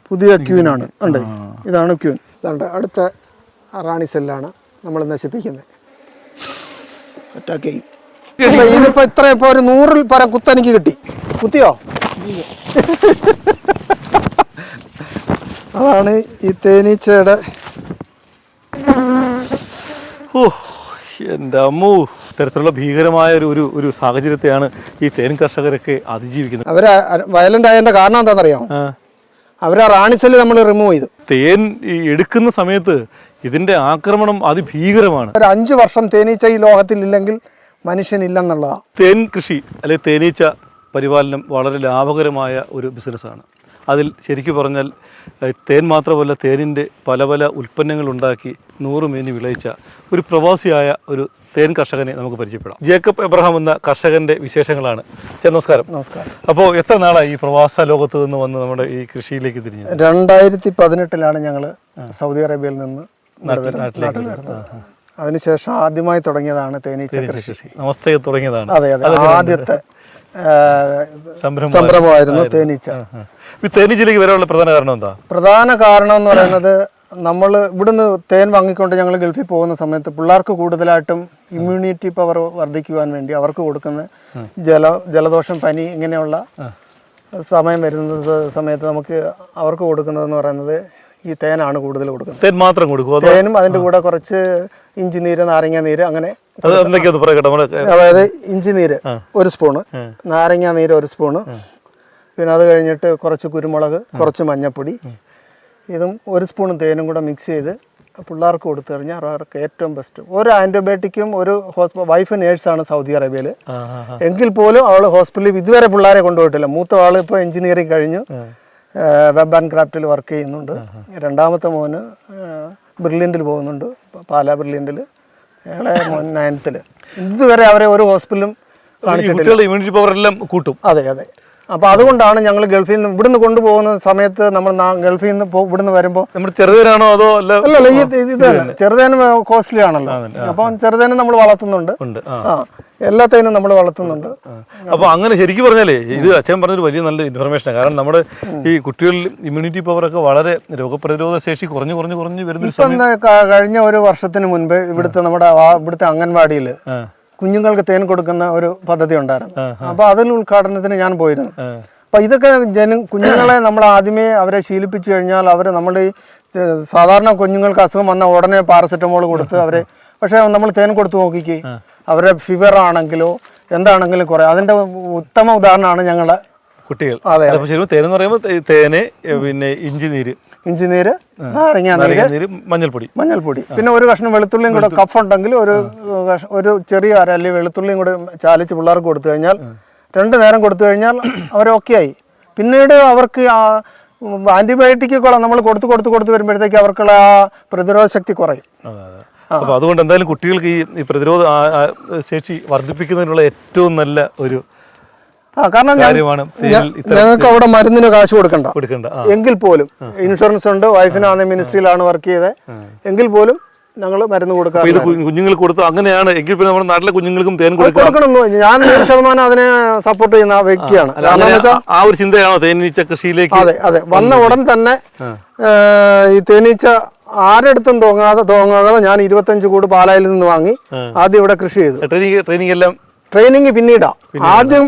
പുതിയ ക്യൂനാണ് ഉണ്ട്. ഇതാണ് ക്യൂൻ. ഇതാണ്ട് അടുത്ത റാണി സെല്ലാണ് നമ്മൾ നശിപ്പിക്കുന്നത്. അറ്റാക്ക് ചെയ്യും. ഇതിപ്പോൾ ഇത്ര ഇപ്പോൾ ഒരു 100-ൽ പരം കുത്തെനിക്ക് കിട്ടി. കുത്തിയോ? അതാണ് ഈ തേനീച്ചയുടെ. എൻ്റെ അമ്മൂ, ഇത്തരത്തിലുള്ള ഭീകരമായ ഒരു സാഹചര്യത്തെയാണ് ഈ തേൻ കർഷകരൊക്കെ അതിജീവിക്കുന്നത്. അവർ വയലന്റ് ആയതിൻ്റെ കാരണം എന്താണെന്നറിയാമോ? അവർ ആ റാണി സെല്ല് നമ്മൾ റിമൂവ് ചെയ്തു. തേൻ എടുക്കുന്ന സമയത്ത് ഇതിൻ്റെ ആക്രമണം അതിഭീകരമാണ്. ഒരു 5 വർഷം തേനീച്ച ഈ ലോകത്തിൽ ഇല്ലെങ്കിൽ മനുഷ്യനില്ലെന്നുള്ളതാണ്. തേൻ കൃഷി അല്ലെങ്കിൽ തേനീച്ച പരിപാലനം വളരെ ലാഭകരമായ ഒരു ബിസിനസ്സാണ്. അതിൽ ശരിക്കും പറഞ്ഞാൽ തേൻ മാത്രമല്ല, തേനിൻ്റെ പല പല ഉൽപ്പന്നങ്ങൾ ഉണ്ടാക്കി 100 മേനി വിളയിച്ച ഒരു പ്രവാസിയായ ഒരു തേൻ കർഷകനെ നമുക്ക് പരിചയപ്പെടാം. ജേക്കബ് എബ്രഹാം എന്ന കർഷകൻ്റെ വിശേഷങ്ങളാണ്. നമസ്കാരം. നമസ്കാരം. അപ്പോൾ എത്ര നാളായി ഈ പ്രവാസ ലോകത്ത് നിന്ന് വന്ന് നമ്മുടെ ഈ കൃഷിയിലേക്ക് തിരിഞ്ഞത്? 2018 ഞങ്ങൾ സൗദി അറേബ്യയിൽ നിന്ന് നാട്ടിലേക്ക് വരുന്നത്. അതിനുശേഷം ആദ്യമായി തുടങ്ങിയതാണ് തേനീച്ച കൃഷി. നമസ്തേ തുടങ്ങിയതാണ്. അതെ അതെ, ആദ്യത്തെ സംരംഭമായിരുന്നു തേനീച്ച. ഈ തേനീച്ചയിലേക്ക് വരാനുള്ള പ്രധാന കാരണം എന്താ? പ്രധാന കാരണം എന്ന് പറയുന്നത്, നമ്മൾ ഇവിടുന്ന് തേൻ വാങ്ങിക്കൊണ്ട് ഞങ്ങൾ ഗൾഫിൽ പോകുന്ന സമയത്ത് പിള്ളേർക്ക് കൂടുതലായിട്ടും ഇമ്മ്യൂണിറ്റി പവർ വർദ്ധിക്കുവാൻ വേണ്ടി അവർക്ക് കൊടുക്കുന്ന ജലദോഷം, പനി ഇങ്ങനെയുള്ള സമയം വരുന്ന സമയത്ത് നമുക്ക് അവർക്ക് കൊടുക്കുന്നതെന്ന് പറയുന്നത് ഈ തേനാണ് കൂടുതൽ കൊടുക്കുന്നത്. തേൻ മാത്രം കൊടുക്കും? തേനും അതിൻ്റെ കൂടെ കുറച്ച് ഇഞ്ചി നീര്, നാരങ്ങ നീര്, അങ്ങനെ. അതായത് ഇഞ്ചി നീര് 1 സ്പൂണ്, നാരങ്ങ നീര് 1 സ്പൂണ്, പിന്നെ അത് കഴിഞ്ഞിട്ട് കുറച്ച് കുരുമുളക്, കുറച്ച് മഞ്ഞൾപ്പൊടി, ഇതും 1 സ്പൂൺ തേനും കൂടെ മിക്സ് ചെയ്ത് പിള്ളേർക്ക് കൊടുത്തു കഴിഞ്ഞാൽ അവർക്ക് ഏറ്റവും ബെസ്റ്റ്. ഒരു ആൻറ്റിബയോട്ടിക്കും ഒരു വൈഫ് നേഴ്സാണ് സൗദി അറേബ്യയിൽ. എങ്കിൽ പോലും അവൾ ഹോസ്പിറ്റലിൽ ഇതുവരെ പിള്ളേരെ കൊണ്ടുപോയിട്ടില്ല. മൂത്ത ആൾ ഇപ്പോൾ എഞ്ചിനീയറിംഗ് കഴിഞ്ഞു വെബ് ആൻഡ് ക്രാഫ്റ്റിൽ വർക്ക് ചെയ്യുന്നുണ്ട്. രണ്ടാമത്തെ മോന് ബ്രില്യൻറ്റിൽ പോകുന്നുണ്ട്, പാലാ ബ്രില്യൻറ്റിൽ. ഇളയ മോൻ 9th. ഇതുവരെ അവരെ ഒരു ഹോസ്പിറ്റലും കാണിച്ചിട്ടില്ല. ഇമ്മ്യൂണിറ്റി പവർ എല്ലാം കൂട്ടും. അതെ അതെ. അപ്പോൾ അതുകൊണ്ടാണ് ഞങ്ങൾ ഗൾഫിൽ നിന്ന് ഇവിടുന്ന് കൊണ്ടുപോകുന്ന സമയത്ത് നമ്മൾ ഗൾഫിൽ നിന്ന് ഇവിടുന്ന് വരുമ്പോൾ നമ്മൾ ചെറുതേനാണോ അതോ അല്ലല്ല, ഇത് തന്നെ ചെറുതേനും കോസ്റ്റ്ലി ആണല്ലോ. അപ്പം ചെറുതേനും നമ്മൾ വളർത്തുന്നുണ്ട്. എല്ലാത്തേനും നമ്മൾ വളർത്തുന്നുണ്ട്. അപ്പോൾ അങ്ങനെ ശരിക്കും പറഞ്ഞാലേ ഇത് അച്ഛൻ പറഞ്ഞൊരു വലിയ നല്ല ഇൻഫർമേഷനാണ്. കാരണം നമ്മുടെ ഈ കുട്ടികളിൽ ഇമ്മ്യൂണിറ്റി പവറൊക്കെ വളരെ രോഗപ്രതിരോധ ശേഷി കുറഞ്ഞു വരുന്ന. ഇപ്പം കഴിഞ്ഞ 1 വർഷത്തിന് മുൻപ് ഇവിടുത്തെ അംഗൻവാടിയിൽ കുഞ്ഞുങ്ങൾക്ക് തേൻ കൊടുക്കുന്ന ഒരു പദ്ധതി ഉണ്ടായിരുന്നു. അപ്പോൾ അതിൽ ഉദ്ഘാടനത്തിന് ഞാൻ പോയിരുന്നു. അപ്പോൾ ഇതൊക്കെ കുഞ്ഞുങ്ങളെ നമ്മൾ ആദ്യമേ അവരെ ശീലിപ്പിച്ചു കഴിഞ്ഞാൽ നമ്മൾ ഈ സാധാരണ കുഞ്ഞുങ്ങൾക്ക് അസുഖം വന്ന ഉടനെ പാരസെറ്റമോൾ കൊടുത്ത് അവരെ, പക്ഷേ നമ്മൾ തേൻ കൊടുത്ത് നോക്കിക്കേ, അവരുടെ ഫീവർ ആണെങ്കിലോ എന്താണെങ്കിലും കുറേ. അതിൻ്റെ ഉത്തമ ഉദാഹരണമാണ് ഞങ്ങളുടെ കുട്ടികൾ. അതെ, തേനെന്ന് പറയുമ്പോൾ തേന്, പിന്നെ ഇഞ്ചി നീര്, നാരങ്ങ നീര്, മഞ്ഞൾപ്പൊടി, പിന്നെ ഒരു കഷ്ണം വെളുത്തുള്ളിയും കൂടെ, കഫ് ഉണ്ടെങ്കിൽ ഒരു ചെറിയ അരല്ലി വെളുത്തുള്ളിയും കൂടെ ചാലിച്ച് പിള്ളേർക്ക് കൊടുത്തു കഴിഞ്ഞാൽ 2 നേരം കൊടുത്തു കഴിഞ്ഞാൽ അവർ ഓക്കെ ആയി. പിന്നീട് അവർക്ക് ആന്റിബയോട്ടിക് നമ്മൾ കൊടുത്ത് വരുമ്പോഴത്തേക്ക് അവർക്കുള്ള ആ പ്രതിരോധ ശക്തി കുറയും. അപ്പോൾ അതുകൊണ്ട് എന്തായാലും കുട്ടികൾക്ക് ഈ പ്രതിരോധ ശേഷി വർദ്ധിപ്പിക്കുന്നതിനുള്ള ഏറ്റവും നല്ല ഒരു കാരണം ഞങ്ങൾക്ക് അവിടെ മരുന്നിന് കാശ് കൊടുക്കണ്ട. എങ്കിൽ പോലും ഇൻഷുറൻസ് ഉണ്ട്, വൈഫിനാണ് മിനിസ്ട്രിയിലാണ് വർക്ക് ചെയ്തത്, എങ്കിൽ പോലും ഞങ്ങൾ മരുന്ന് കൊടുക്കാറ്. കുഞ്ഞുങ്ങൾക്ക് കൊടുത്തു അങ്ങനെയാണ് എങ്കിൽ പിന്നെ നമ്മുടെ നാട്ടിലെ കുഞ്ഞുങ്ങൾക്കും തേൻ കൊടുക്കണം. ഞാൻ 100% അതിനെ സപ്പോർട്ട് ചെയ്യുന്ന വ്യക്തിയാണ്. ആ ഒരു ചിന്തയാണോ തേനീച്ച കൃഷിയിലേക്ക്? അതെ അതെ. വന്ന ഉടൻ തന്നെ ഈ തേനീച്ച ആരെടുത്തും തോങ്ങാതെ ഞാൻ 25 കൂട് പാലായിൽ നിന്ന് വാങ്ങി ആദ്യം ഇവിടെ കൃഷി ചെയ്തു. ട്രെയിനിങ് പിന്നീടാ. ആദ്യം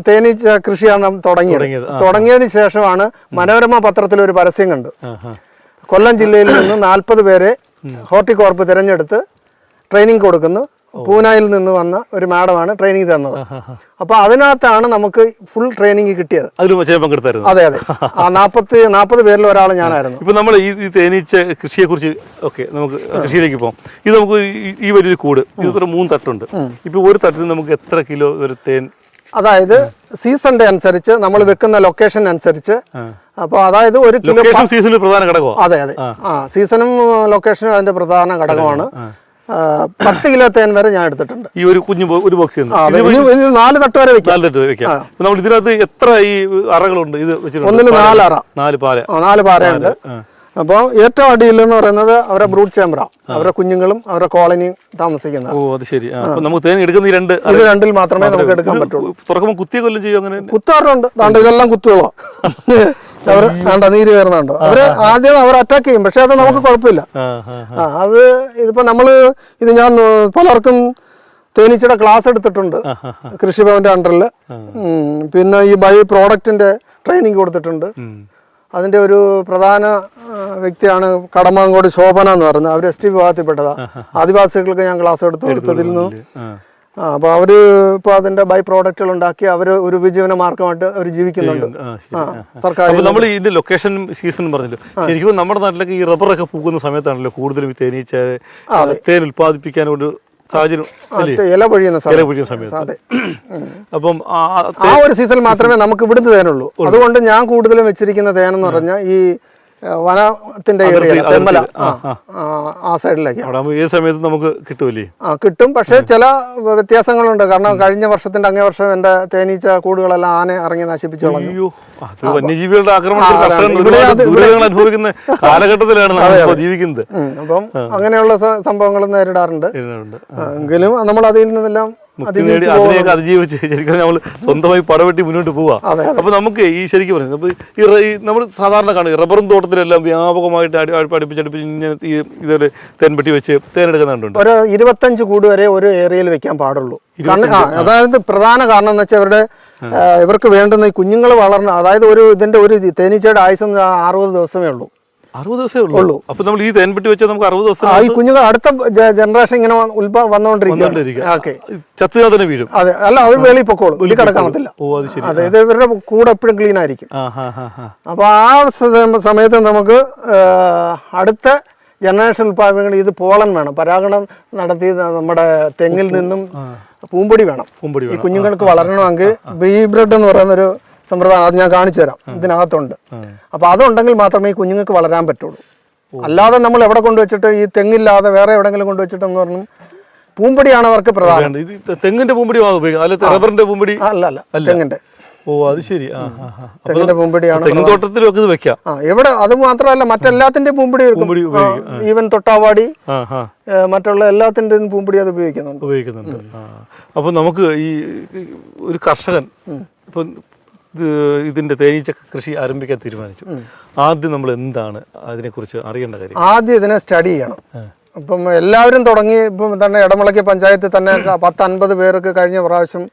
തേനീച്ച കൃഷിയാണ് തുടങ്ങിയതിന് ശേഷമാണ് മനോരമ പത്രത്തിൽ ഒരു പരസ്യം കണ്ടു. കൊല്ലം ജില്ലയിൽ നിന്ന് 40 പേരെ ഹോർട്ടികോർപ്പ് തിരഞ്ഞെടുത്ത് ട്രെയിനിങ് കൊടുക്കുന്നു. പൂനായിൽ നിന്ന് വന്ന ഒരു മാഡമാണ് ട്രെയിനിങ് തന്നത്. അപ്പൊ അതിനകത്താണ് നമുക്ക് ഫുൾ ട്രെയിനിങ് കിട്ടിയത്. അതെ അതെ. ആ 40 പേരിൽ ഒരാൾ ഞാനായിരുന്നു. ഇപ്പൊ നമ്മൾ ഈ തേനീച്ച കൃഷിയെ കുറിച്ച് നമുക്ക് കൃഷിയിലേക്ക് പോകാം. ഇത് നമുക്ക് ഈ വലിയൊരു കൂട്, ഇത് 3 തട്ടുണ്ട്. ഇപ്പൊ ഒരു തട്ടിൽ നമുക്ക് എത്ര കിലോ ഒരു തേൻ? അതായത് സീസണിന്റെ അനുസരിച്ച് നമ്മൾ വെക്കുന്ന ലൊക്കേഷൻ അനുസരിച്ച്. അപ്പൊ അതായത് 1 കിലോ സീസണിൽ പ്രധാന ഘടകമാണ്. അതെ അതെ. സീസണും ലൊക്കേഷനും അതിന്റെ പ്രധാന ഘടകമാണ്. 10 കിലോ തേൻ വരെ ഞാൻ എടുത്തിട്ടുണ്ട്. ഈ ഒരു ഒരു ബോക്സ് 4 തട്ട് വരെ വെക്കാം. നമ്മൾ ഇതിനകത്ത് എത്ര ഈ അറകളുണ്ട്? ഇത് ഒന്നിൽ 4 അറ, 4 പാരയുണ്ട്. അപ്പോൾ ഏറ്റവും അടിയിൽ എന്ന് പറയുന്നത് അവരുടെ ബ്രൂഡ് ചേമ്പറ, അവരുടെ കുഞ്ഞുങ്ങളും അവരുടെ കോളനിയും താമസിക്കുന്നത്. ഓ അത് ശരി. നമുക്ക് തേൻ എടുക്കുന്ന ഇത് രണ്ടിൽ മാത്രമേ നമുക്ക് എടുക്കാൻ പറ്റുള്ളൂ. തുറക്കുമ്പോൾ കുത്തിയ കൊല്ലം ചെയ്യും? അങ്ങനെ കുത്താറുണ്ട്. ഇതെല്ലാം കുത്തുകളാണ്. അവർ നീര് കയറുന്നുണ്ടോ? അവര് ആദ്യം അവർ അറ്റാക്ക് ചെയ്യും, പക്ഷെ അത് നമുക്ക് കുഴപ്പമില്ല. അത് ഇതിപ്പോ ഇത് ഞാൻ പലർക്കും തേനീച്ചയുടെ ക്ലാസ് എടുത്തിട്ടുണ്ട് കൃഷിഭവന്റെ അണ്ടറിൽ. പിന്നെ ഈ ബൈ പ്രോഡക്റ്റിന്റെ ട്രെയിനിങ് കൊടുത്തിട്ടുണ്ട്. അതിന്റെ ഒരു പ്രധാന വ്യക്തിയാണ് കടമാങ്കോട് ശോഭന എന്ന് പറയുന്നത്. അവർ ST വിഭാഗത്തിൽപ്പെട്ടതാ. ആദിവാസികൾക്ക് ഞാൻ ക്ലാസ് എടുത്തു കൊടുത്തതിൽ നിന്ന്. അപ്പോൾ അവര് ഇപ്പോൾ അതിന്റെ ബൈ പ്രോഡക്റ്റുകൾ ഉണ്ടാക്കി അവർ ഒരു ഉപജീവന മാർഗമായിട്ട് അവർ ജീവിക്കുന്നുണ്ട്. സർക്കാർ നമ്മൾ ഇതിന്റെ ലൊക്കേഷൻ സീസൺ പറഞ്ഞല്ലോ, ശരിക്കും നമ്മുടെ നാട്ടിലൊക്കെ ഈ റബ്ബറൊക്കെ പൂക്കുന്ന സമയത്താണല്ലോ കൂടുതലും തേനീച്ച തേൻ ഉൽപ്പാദിപ്പിക്കാൻ ഒരു ഇല പൊഴിയുന്ന സമയത്ത്. അപ്പം ആ ഒരു സീസൺ മാത്രമേ നമുക്ക് ഇവിടുത്തെ തേനുള്ളൂ. അതുകൊണ്ട് ഞാൻ കൂടുതലും വെച്ചിരിക്കുന്ന തേനെന്ന് പറഞ്ഞാൽ ഈ വനത്തിന്റെ ഏരിയ തെമ്മല ആ സൈഡിലേക്ക്. ഏത് സമയത്ത് നമുക്ക് കിട്ടുമല്ലേ? കിട്ടും, പക്ഷെ ചില വ്യത്യാസങ്ങളുണ്ട്. കാരണം കഴിഞ്ഞ വർഷത്തിന്റെ അങ്ങേ വർഷം എന്റെ തേനീച്ച കൂടുകളെല്ലാം ആന ഇറങ്ങി നശിപ്പിച്ചു കളഞ്ഞു. വന്യജീവികളുടെ അനുഭവിക്കുന്ന കാലഘട്ടത്തിലാണ് ജീവിക്കുന്നത്. അപ്പം അങ്ങനെയുള്ള സംഭവങ്ങൾ നേരിടാറുണ്ട്. എങ്കിലും നമ്മൾ അതിൽ നിന്നെല്ലാം അതിജീവിച്ച് ശരിക്കും നമ്മൾ സ്വന്തമായി പടവെട്ടി മുന്നോട്ട് പോവാ. അപ്പൊ നമുക്ക് ഈ ശരിക്കും പറയുന്നത് ഈ നമ്മൾ സാധാരണ കാണുക റബ്ബറും തോട്ടത്തിലെല്ലാം വ്യാപകമായിട്ട് അടുപ്പിച്ചടുപ്പിച്ച് ഇതൊരു തേൻപെട്ടി വെച്ച് തേനെടുക്കുന്നുണ്ട്. ഒരു 25 കൂട് വരെ ഒരു ഏരിയയിൽ വെക്കാൻ പാടുള്ളൂ. അതായത് പ്രധാന കാരണം എന്ന് വെച്ചാൽ ഇവർക്ക് വേണ്ടുന്ന ഈ കുഞ്ഞുങ്ങൾ വളർന്ന, അതായത് ഇതിന്റെ ഒരു തേനീച്ചയുടെ ആയുസ് 60 ദിവസമേ ഉള്ളൂ. 60 ദിവസമേ ഉള്ളൂ. അപ്പൊ നമ്മൾ ഈ തേൻപെട്ടി വെച്ചാൽ നമുക്ക് 60 ദിവസം ഈ കുഞ്ഞുങ്ങൾ അടുത്ത ജനറേഷൻ ഇങ്ങനെ വന്നുകൊണ്ടിരിക്കും. വീഴും. അതെ, അല്ല അവർ വെളിയിൽ പൊക്കോളും, ഇത് കിടക്കണത്തില്ല. അതെ, ഇത് ഇവരുടെ കൂടെ എപ്പോഴും ക്ലീൻ ആയിരിക്കും. അപ്പൊ ആ സമയത്ത് നമുക്ക് അടുത്ത ജനറേഷൻ ഉൽപ്പാദനങ്ങൾ ഇത് പോളൻ വേണം. പരാഗണം നടത്തി നമ്മുടെ തെങ്ങിൽ നിന്നും പൂമ്പൊടി വേണം. ഈ കുഞ്ഞുങ്ങൾക്ക് വളരണമെങ്കിൽ ബീ ബ്രെഡ് എന്ന് പറയുന്നൊരു സമ്പ്രദായം, അത് ഞാൻ കാണിച്ചു തരാം, ഇതിനകത്തുണ്ട്. അപ്പൊ അതുണ്ടെങ്കിൽ മാത്രമേ ഈ കുഞ്ഞുങ്ങൾക്ക് വളരാൻ പറ്റുള്ളൂ. അല്ലാതെ നമ്മൾ എവിടെ കൊണ്ടുവച്ചിട്ട് ഈ തെങ്ങില്ലാതെ വേറെ എവിടെങ്കിലും കൊണ്ടുവച്ചിട്ടെന്ന് പറഞ്ഞു പൂമ്പൊടിയാണ് അവർക്ക് പ്രധാനം. തെങ്ങിന്റെ പൂമ്പൊടി റബ്ബറിന്റെ പൂമ്പൊടി അല്ല, തെങ്ങിന്റെ. ഓ, അത് ശരി. തെങ്ങിന്റെ പൂമ്പൊടിയാണ്. തെങ്ങിൻതോട്ടത്തിലൊക്കെ ഇത് വെക്കാം. എവിടെ അത് മാത്രമല്ല, മറ്റെല്ലാത്തിന്റെ പൂമ്പൊടി ഈവൻ തൊട്ടാവാടി മറ്റുള്ള എല്ലാത്തിന്റെയും പൂമ്പൊടി അത് ഉപയോഗിക്കുന്നുണ്ട്. അപ്പൊ നമുക്ക് ഈ ഒരു കർഷകൻ ഇപ്പൊ ഇതിന്റെ തേനീച്ച കൃഷി ആരംഭിക്കാൻ തീരുമാനിച്ചു, ആദ്യം നമ്മൾ എന്താണ് അതിനെക്കുറിച്ച് അറിയേണ്ട കാര്യം? ആദ്യം ഇതിനെ സ്റ്റഡി ചെയ്യണം. ഇപ്പം എല്ലാവരും തുടങ്ങി. ഇപ്പം തന്നെ ഇടമുളയ്ക്ക് പഞ്ചായത്തിൽ തന്നെ 10-50 പേർക്ക് കഴിഞ്ഞ പ്രാവശ്യം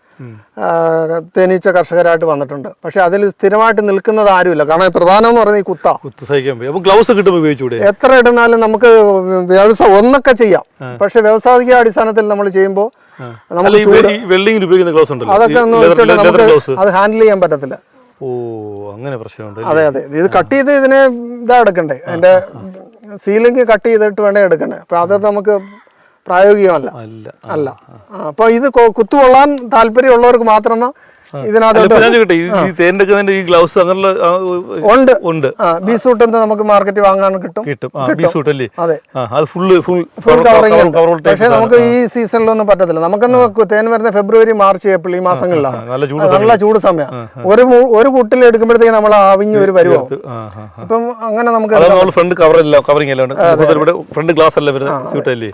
തേനീച്ച കർഷകരായിട്ട് വന്നിട്ടുണ്ട്. പക്ഷെ അതിൽ സ്ഥിരമായിട്ട് നിൽക്കുന്നത് ആരുമില്ല. കാരണം പ്രധാനം എന്ന് പറയുന്നത് ഈ കുത്ത് സഹിക്കാൻ പോയി. ഗ്ലൗസ് കിട്ടുമ്പോൾ ഉപയോഗിച്ചൂടെ? എത്ര ഇടുന്നാലും നമുക്ക് ഒന്നൊക്കെ ചെയ്യാം. പക്ഷെ വ്യാവസായിക അടിസ്ഥാനത്തിൽ നമ്മൾ ചെയ്യുമ്പോൾ അതൊക്കെ ഒന്ന് വെച്ചിട്ട് നമുക്ക് അത് ഹാൻഡിൽ ചെയ്യാൻ പറ്റത്തില്ല. ഓ, അങ്ങനെ പ്രശ്നമുണ്ട്. അതെ, ഇത് കട്ട് ചെയ്ത് ഇതിനെ എടുക്കണ്ടേ, അതിന്റെ സീലിംഗ് കട്ട് ചെയ്തിട്ട് വേണേ എടുക്കണ്ടേ. അപ്പൊ അത് നമുക്ക് പ്രായോഗികമല്ല. അല്ല. അപ്പൊ ഇത് കുത്തുകൊള്ളാൻ താല്പര്യമുള്ളവർക്ക് മാത്രമേ ഇതിനകത്ത് ഉണ്ട്. ബി സൂട്ട് നമുക്ക് മാർക്കറ്റിൽ വാങ്ങാൻ കിട്ടും. അതെ, ഫുൾ കവറിംഗ് ഉണ്ട്. പക്ഷെ നമുക്ക് ഈ സീസണിലൊന്നും പറ്റത്തില്ല. നമുക്കൊന്ന് തേൻ വരുന്ന ഫെബ്രുവരി, മാർച്ച്, ഏപ്രിൽ ഈ മാസങ്ങളിലാണ് നല്ല ചൂട് സമയം. ഒരു കൂട്ടിൽ എടുക്കുമ്പോഴത്തേക്ക് നമ്മൾ ആവിഞ്ഞ് ഒരു വരുവാകും. അപ്പം അങ്ങനെ നമുക്ക് ഫ്രണ്ട് ഗ്ലാസ് അല്ലേ?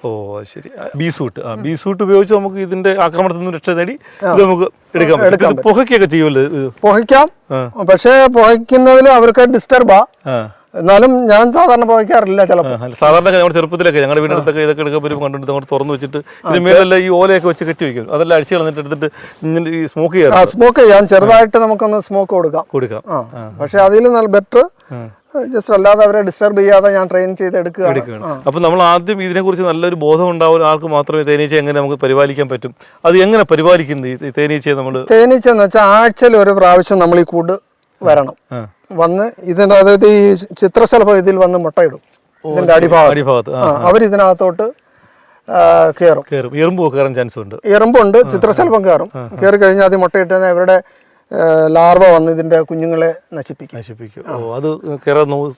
ഓ, ശരി. ബി സൂട്ട് ഉപയോഗിച്ച് നമുക്ക് ഇതിന്റെ ആക്രമണത്തിൽ നിന്ന് രക്ഷ നേടി ഇത് നമുക്ക് എടുക്കാം. പുകയ്ക്കൊക്കെ ചെയ്യുമല്ലോ? പുകയ്ക്കാം, പക്ഷെ പുകയ്ക്കുന്നതിൽ അവർക്ക് ഡിസ്റ്റർബാ. എന്നാലും ഞാൻ സാധാരണ പുകയ്ക്കാറില്ല. ചിലപ്പോൾ സാധാരണ നമ്മുടെ ചെറുപ്പത്തിലൊക്കെ ഞങ്ങളുടെ വീടിനടുത്തൊക്കെ ഇതൊക്കെ എടുക്കാൻ വരുമ്പോൾ കണ്ടിട്ട് അങ്ങോട്ട് തുറന്നു വെച്ചിട്ട് ഇതിന്മേലെല്ലാം ഈ ഓലയൊക്കെ വെച്ച് കെട്ടി വെക്കും. അതെല്ലാം അടിച്ചു കളഞ്ഞിട്ട് എടുത്തിട്ട് സ്മോക്ക് ചെയ്യാം. ചെറുതായിട്ട് നമുക്കൊന്ന് സ്മോക്ക് കൊടുക്കാം. പക്ഷെ അതിൽ നല്ല ബെറ്റർ ജസ്റ്റ് അല്ലാതെ അവരെ ഡിസ്റ്റർബ് ചെയ്യാതെ ഞാൻ ട്രെയിൻ ചെയ്ത് എടുക്കുകയാണ്. അപ്പൊ നമ്മൾ ആദ്യം ഇതിനെ കുറിച്ച് നല്ലൊരു ബോധം ഉണ്ടാവുന്ന ആൾക്ക് മാത്രമേ തേനീച്ച എങ്ങനെ നമുക്ക് പരിപാലിക്കാൻ പറ്റും. അത് എങ്ങനെ പരിപാലിക്കുന്നത് ഈ തേനീച്ചയെ? തേനീച്ച എന്ന് വെച്ചാൽ ആഴ്ചയിൽ ഒരു പ്രാവശ്യം നമ്മൾ ഈ കൂട് വരണം. വന്ന് ഇതിന്റെ, അതായത് ഈ ചിത്രശലഭം ഇതിൽ വന്ന് മുട്ടയിടും. ഇതിന്റെ അടിഭാഗത്ത് അവരിതിനകത്തോട്ട് കയറും. കയറാൻ ചാൻസ് ഉണ്ട്. എറുമ്പുണ്ട്, ചിത്രശലഭം കയറി കഴിഞ്ഞാൽ അത് മുട്ടയിട്ട് അവരുടെ ലാർവ വന്ന് ഇതിന്റെ കുഞ്ഞുങ്ങളെ നശിപ്പിക്കും. അത്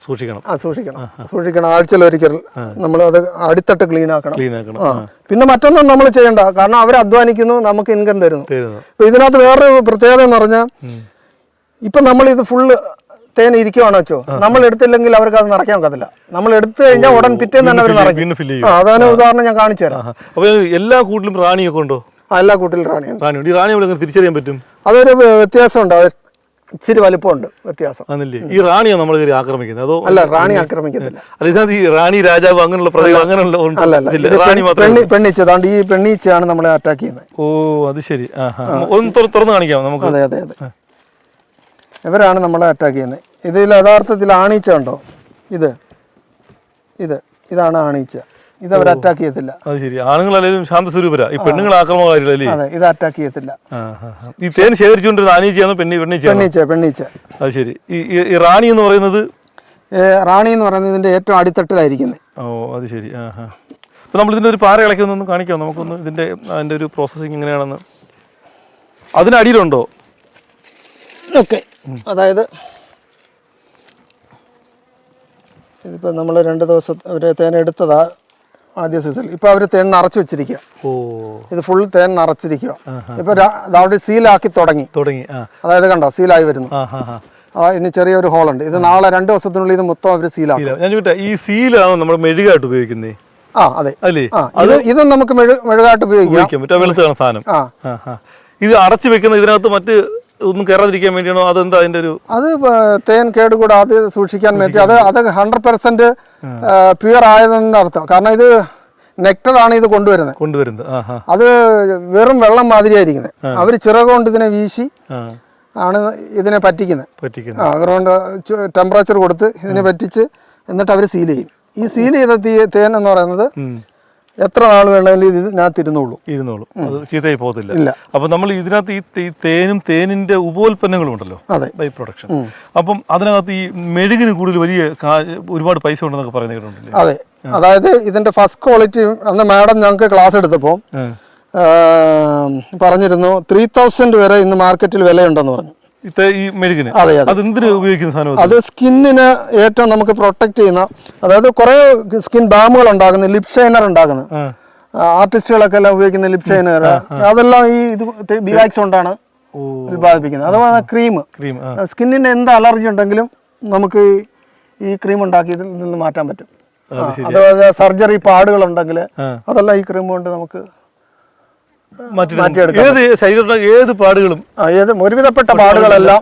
സൂക്ഷിക്കണം. ആഴ്ചയിൽ ഒരിക്കൽ നമ്മൾ അത് അടിത്തട്ട് ക്ലീൻ ആക്കണം. പിന്നെ മറ്റൊന്നും നമ്മൾ ചെയ്യണ്ട, കാരണം അവർ അധ്വാനിക്കുന്നു, നമുക്ക് ഇൻകം തരുന്നു. ഇപ്പൊ ഇതിനകത്ത് വേറൊരു പ്രത്യേകത എന്ന് പറഞ്ഞാൽ, ഇപ്പൊ നമ്മൾ ഇത് ഫുള്ള് തേൻ ഇരിക്കുവാണോ വെച്ചോ, നമ്മൾ എടുത്തില്ലെങ്കിൽ അവർക്ക് അത് നിറയ്ക്കാൻ ഒക്കത്തില്ല. നമ്മൾ എടുത്തു കഴിഞ്ഞാൽ ഉടൻ പിറ്റേന്ന് തന്നെ അവർ നിറയ്ക്കും. അതാണ് ഉദാഹരണം ഞാൻ കാണിച്ചു തരാം. എല്ലാ കൂട്ടിലും റാണിയൊക്കെ ഉണ്ടോ? എല്ലാ കൂട്ടിലും റാണിയുണ്ട്. തിരിച്ചറിയാൻ പറ്റും. അതൊരു വ്യത്യാസമുണ്ട്. ഇച്ചിരി വലിപ്പമുണ്ട് വ്യത്യാസം. ആണല്ലേ? ഈ റാണിയാണ് നമ്മൾ കയറി ആക്രമിക്കുന്നത് അതോ? അല്ല, റാണി ആക്രമിക്കത്തില്ല. അല്ല, ഇതിനകത്ത് ഈ റാണി രാജാവ് അങ്ങനെയുള്ള പ്രതികൾ അങ്ങനെയുള്ള അല്ല, റാണി മാത്രം. പെണ്ണീച്ച, അതാണ്ട് ഈ പെണ്ണീച്ചയാണ് നമ്മളെ അറ്റാക്ക് ചെയ്യുന്നത്. ഓ, അത് ശരി. ഒന്ന് തുറന്ന് കാണിക്കാമോ നമുക്ക്? അതെ അതെ അതെ, ഇവരാണ് നമ്മളെ അറ്റാക്ക് ചെയ്യുന്നത്. ഇതിൽ യഥാർത്ഥത്തിൽ ആണീച്ച ഉണ്ടോ? ഇതാണ് ആണീച്ച. ഇത് അവർ അറ്റാക്ക് ചെയ്യത്തില്ല. അത് ശരി. ആണുങ്ങളല്ലെങ്കിലും ശാന്തസ്വരൂപരാ, ഈ പെണ്ണുങ്ങൾ ആക്രമണകാരികളല്ലേ? അതെ, ഇത് അറ്റാക്ക് ചെയ്യത്തില്ല. ഈ തേൻ ശേഖരിച്ചുകൊണ്ടിരുന്ന ആനീച്ചയാണ് പെണ്ണീച്ച. അത് ശരി. ഈ റാണി എന്ന് പറയുന്നത്? റാണി എന്ന് പറയുന്നത് ഇതിന്റെ ഏറ്റവും അടിത്തട്ടിലായിരിക്കുന്നത്. ഓ, അത് ശരി. അപ്പോൾ നമ്മൾ ഇതിന്റെ ഒരു പാറ ഇളക്കി ഒന്ന് കാണിക്കാം നമുക്കൊന്ന്, അതിന്റെ ഒരു പ്രോസസ്സിങ് എങ്ങനെയാണെന്ന്. അതിനടിയിലുണ്ടോ? ഓക്കെ, അതായത് ഇതിപ്പോൾ നമ്മൾ 2 ദിവസം ഒരു തേൻ എടുത്തതാ ആദ്യ സീസണിൽ. ഇപ്പൊ അവര് തേൻ നിറച്ചു വെച്ചിരിക്കുക. ഇത് ഫുൾ തേൻ നിറച്ചിരിക്കുക. ഇപ്പൊ അവിടെ സീലാക്കി തുടങ്ങി. അതായത് കണ്ടോ, സീലായി വരുന്നു. ഇനി ചെറിയൊരു ഹോളുണ്ട്. ഇത് നാളെ 2 ദിവസത്തിനുള്ളിൽ ഇത് മൊത്തം അവര് സീലാക്കും. ഞാൻ ചോദിട്ടെ, ഈ സീലാണ് നമ്മൾ മെഴുകായിട്ട് ഉപയോഗിക്കുന്നത്? അതെ. ഇത് നമുക്ക് മെഴുകായിട്ട് ഉപയോഗിക്കാം. വെളുത്താണ് സാധനം. ഇത് അടച്ചു വെക്കുന്ന ഇതിനകത്ത് മറ്റ് ഒന്നും കയറാതിരിക്കാൻ വേണ്ടിയാണോ? അതെന്താ അതിന്റെ ഒരു? അത് തേൻ കേടുകൂടാതെ സൂക്ഷിക്കാൻ വേണ്ടി. അത് 100% പ്യുവർ ആയതെന്ന് അർത്ഥം. കാരണം ഇത് നെക്ടറാണ് ഇത് കൊണ്ടുവരുന്നത്. അത് വെറും വെള്ളം മാതിരിയായിരിക്കുന്നത്. അവര് ചിറകൊണ്ട് ഇതിനെ വീശി ആണ് ഇതിനെ പറ്റിക്കുന്നത്. അതുകൊണ്ട് ടെമ്പറേച്ചർ കൊടുത്ത് ഇതിനെ പറ്റിച്ച് എന്നിട്ട് അവർ സീൽ ചെയ്യും. ഈ സീൽ ചെയ്ത തേൻ എന്ന് പറയുന്നത് എത്ര നാൾ വേണമെങ്കിലും ഇതിനകത്ത് ഇരുന്നോളൂ. അത് ചീത്തയായി പോകത്തില്ല. ഇല്ല. അപ്പൊ നമ്മൾ ഇതിനകത്ത് ഈ തേനും തേനിന്റെ ഉപോൽപ്പന്നങ്ങളും ഉണ്ടല്ലോ, ബൈ പ്രൊഡക്ഷൻ. അപ്പം അതിനകത്ത് ഈ മെഴുകിന് കൂടുതൽ ഒരുപാട് പൈസ ഉണ്ടെന്നൊക്കെ പറയുന്നത് കേട്ടിട്ടുണ്ടല്ലേ? അതെ. അതായത് ഇതിന്റെ ഫസ്റ്റ് ക്വാളിറ്റി അന്ന് മാഡം ഞങ്ങൾക്ക് ക്ലാസ് എടുത്തപ്പോൾ പറഞ്ഞിരുന്നു 3000 വരെ ഇന്ന് മാർക്കറ്റിൽ വിലയുണ്ടെന്ന് പറഞ്ഞു. ഈ മെഴുകിന് അത് സ്കിന്നിന് ഏറ്റവും നമുക്ക് പ്രൊട്ടക്ട് ചെയ്യുന്ന, അതായത് കുറെ സ്കിൻ ബാമുകൾ ഉണ്ടാകുന്നത്, ലിപ് ഷൈനർ ഉണ്ടാകുന്നത്, ആർട്ടിസ്റ്റുകളൊക്കെ എല്ലാം ഉപയോഗിക്കുന്ന ലിപ് ഷൈനർ, അതെല്ലാം ഈ ഇത് ബിവാക്സ് കൊണ്ടാണ് ഉത്പാദിപ്പിക്കുന്നത്. അഥവാ ക്രീം സ്കിന്നിന് എന്ത് അലർജി ഉണ്ടെങ്കിലും നമുക്ക് ഈ ക്രീം ഉണ്ടാക്കി ഇതിൽ നിന്ന് മാറ്റാൻ പറ്റും. അതുപോലെ സർജറി പാടുകൾ ഉണ്ടെങ്കിൽ അതെല്ലാം ഈ ക്രീം കൊണ്ട് നമുക്ക് ഏത് പാടുകളും, ഒരുവിധപ്പെട്ട പാടുകളെല്ലാം.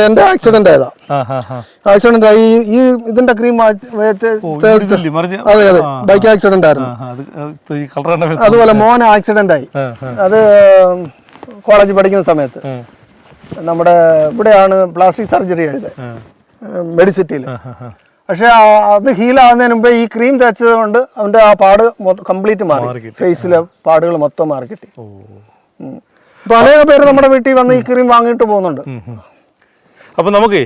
എന്റെ ആക്സിഡന്റ് ആയതാ. ആക്സിഡന്റ് ആയി ഈ ഇതിന്റെ ക്രീം. അതെ അതെ, ബൈക്ക് ആക്സിഡന്റ് ആയിരുന്നു. അതുപോലെ മോൻ ആക്സിഡന്റ് ആയി. അത് കോളേജിൽ പഠിക്കുന്ന സമയത്ത് നമ്മുടെ ഇവിടെയാണ് പ്ലാസ്റ്റിക് സർജറി ചെയ്തത്, മെഡിസിറ്റിയിൽ. പക്ഷെ അത് ഹീലാവുന്നതിന് മുമ്പേ ഈ ക്രീം തേച്ചത് കൊണ്ട് അവന്റെ ആ പാട് കംപ്ലീറ്റ് മാറി. ഫേസിലെ പാടുകൾ മൊത്തം മാറി കിട്ടി. ഇപ്പൊ അനേക പേര് നമ്മുടെ വീട്ടിൽ വന്ന് ഈ ക്രീം വാങ്ങിയിട്ട് പോകുന്നുണ്ട്. അപ്പൊ നമുക്ക്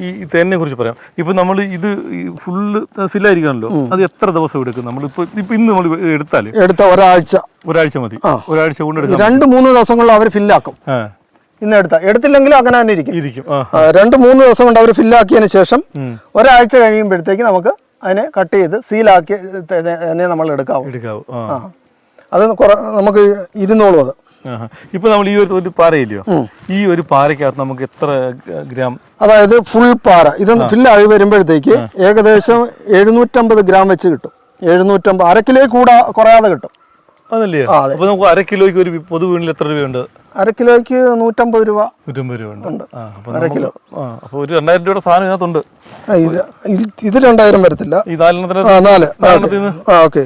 ഈ തേനിനെ കുറിച്ച് പറയാം. ഇപ്പൊ നമ്മൾ ഇത് ഫുള്ള് ഫില്ലായിരിക്കാണല്ലോ, അത് എത്ര ദിവസം എടുക്കും? നമ്മളിപ്പോ ഇന്ന് നമ്മൾ എടുത്ത ഒരാഴ്ച മതി. ഒരാഴ്ച കൊണ്ട് 2-3 ദിവസങ്ങളിൽ അവർ ഫില്ലാക്കും. ഇന്ന് എടുത്തില്ലെങ്കിൽ അങ്ങനെ തന്നെ ഇരിക്കും. 2-3 ദിവസം കൊണ്ട് അവർ ഫില്ലാക്കിയതിന് ശേഷം ഒരാഴ്ച കഴിയുമ്പോഴത്തേക്ക് നമുക്ക് അതിനെ കട്ട് ചെയ്ത് സീലാക്കി തന്നെ നമ്മൾ എടുക്കാവൂ. അത് നമുക്ക് ഇരുന്നോളും. അത് ഇപ്പൊ നമ്മൾ ഈ ഒരു പാറയില്ലയോ, ഈ ഒരു പാറയ്ക്കകത്ത് നമുക്ക് എത്ര ഗ്രാം? അതായത് ഫുൾ പാറ ഇത് ഫില്ലായി വരുമ്പോഴത്തേക്ക് ഏകദേശം 750 ഗ്രാം വെച്ച് കിട്ടും. 750, അര കിലോ കൂടെ കുറയാതെ കിട്ടും. അതല്ലേ? അപ്പൊ നമുക്ക് അര കിലോയ്ക്ക് ഒരു പൊതു വീണിൽ എത്ര രൂപയുണ്ട്? അര കിലോയ്ക്ക് 150 രൂപ. 150 രൂപ ഉണ്ട്. അര കിലോ. അപ്പൊ ഒരു 2000 രൂപയുടെ സാധനം ഇതിനകത്തുണ്ട്. ഇത് 2000 വരത്തില്ല. ഈ 4. ഓക്കെ.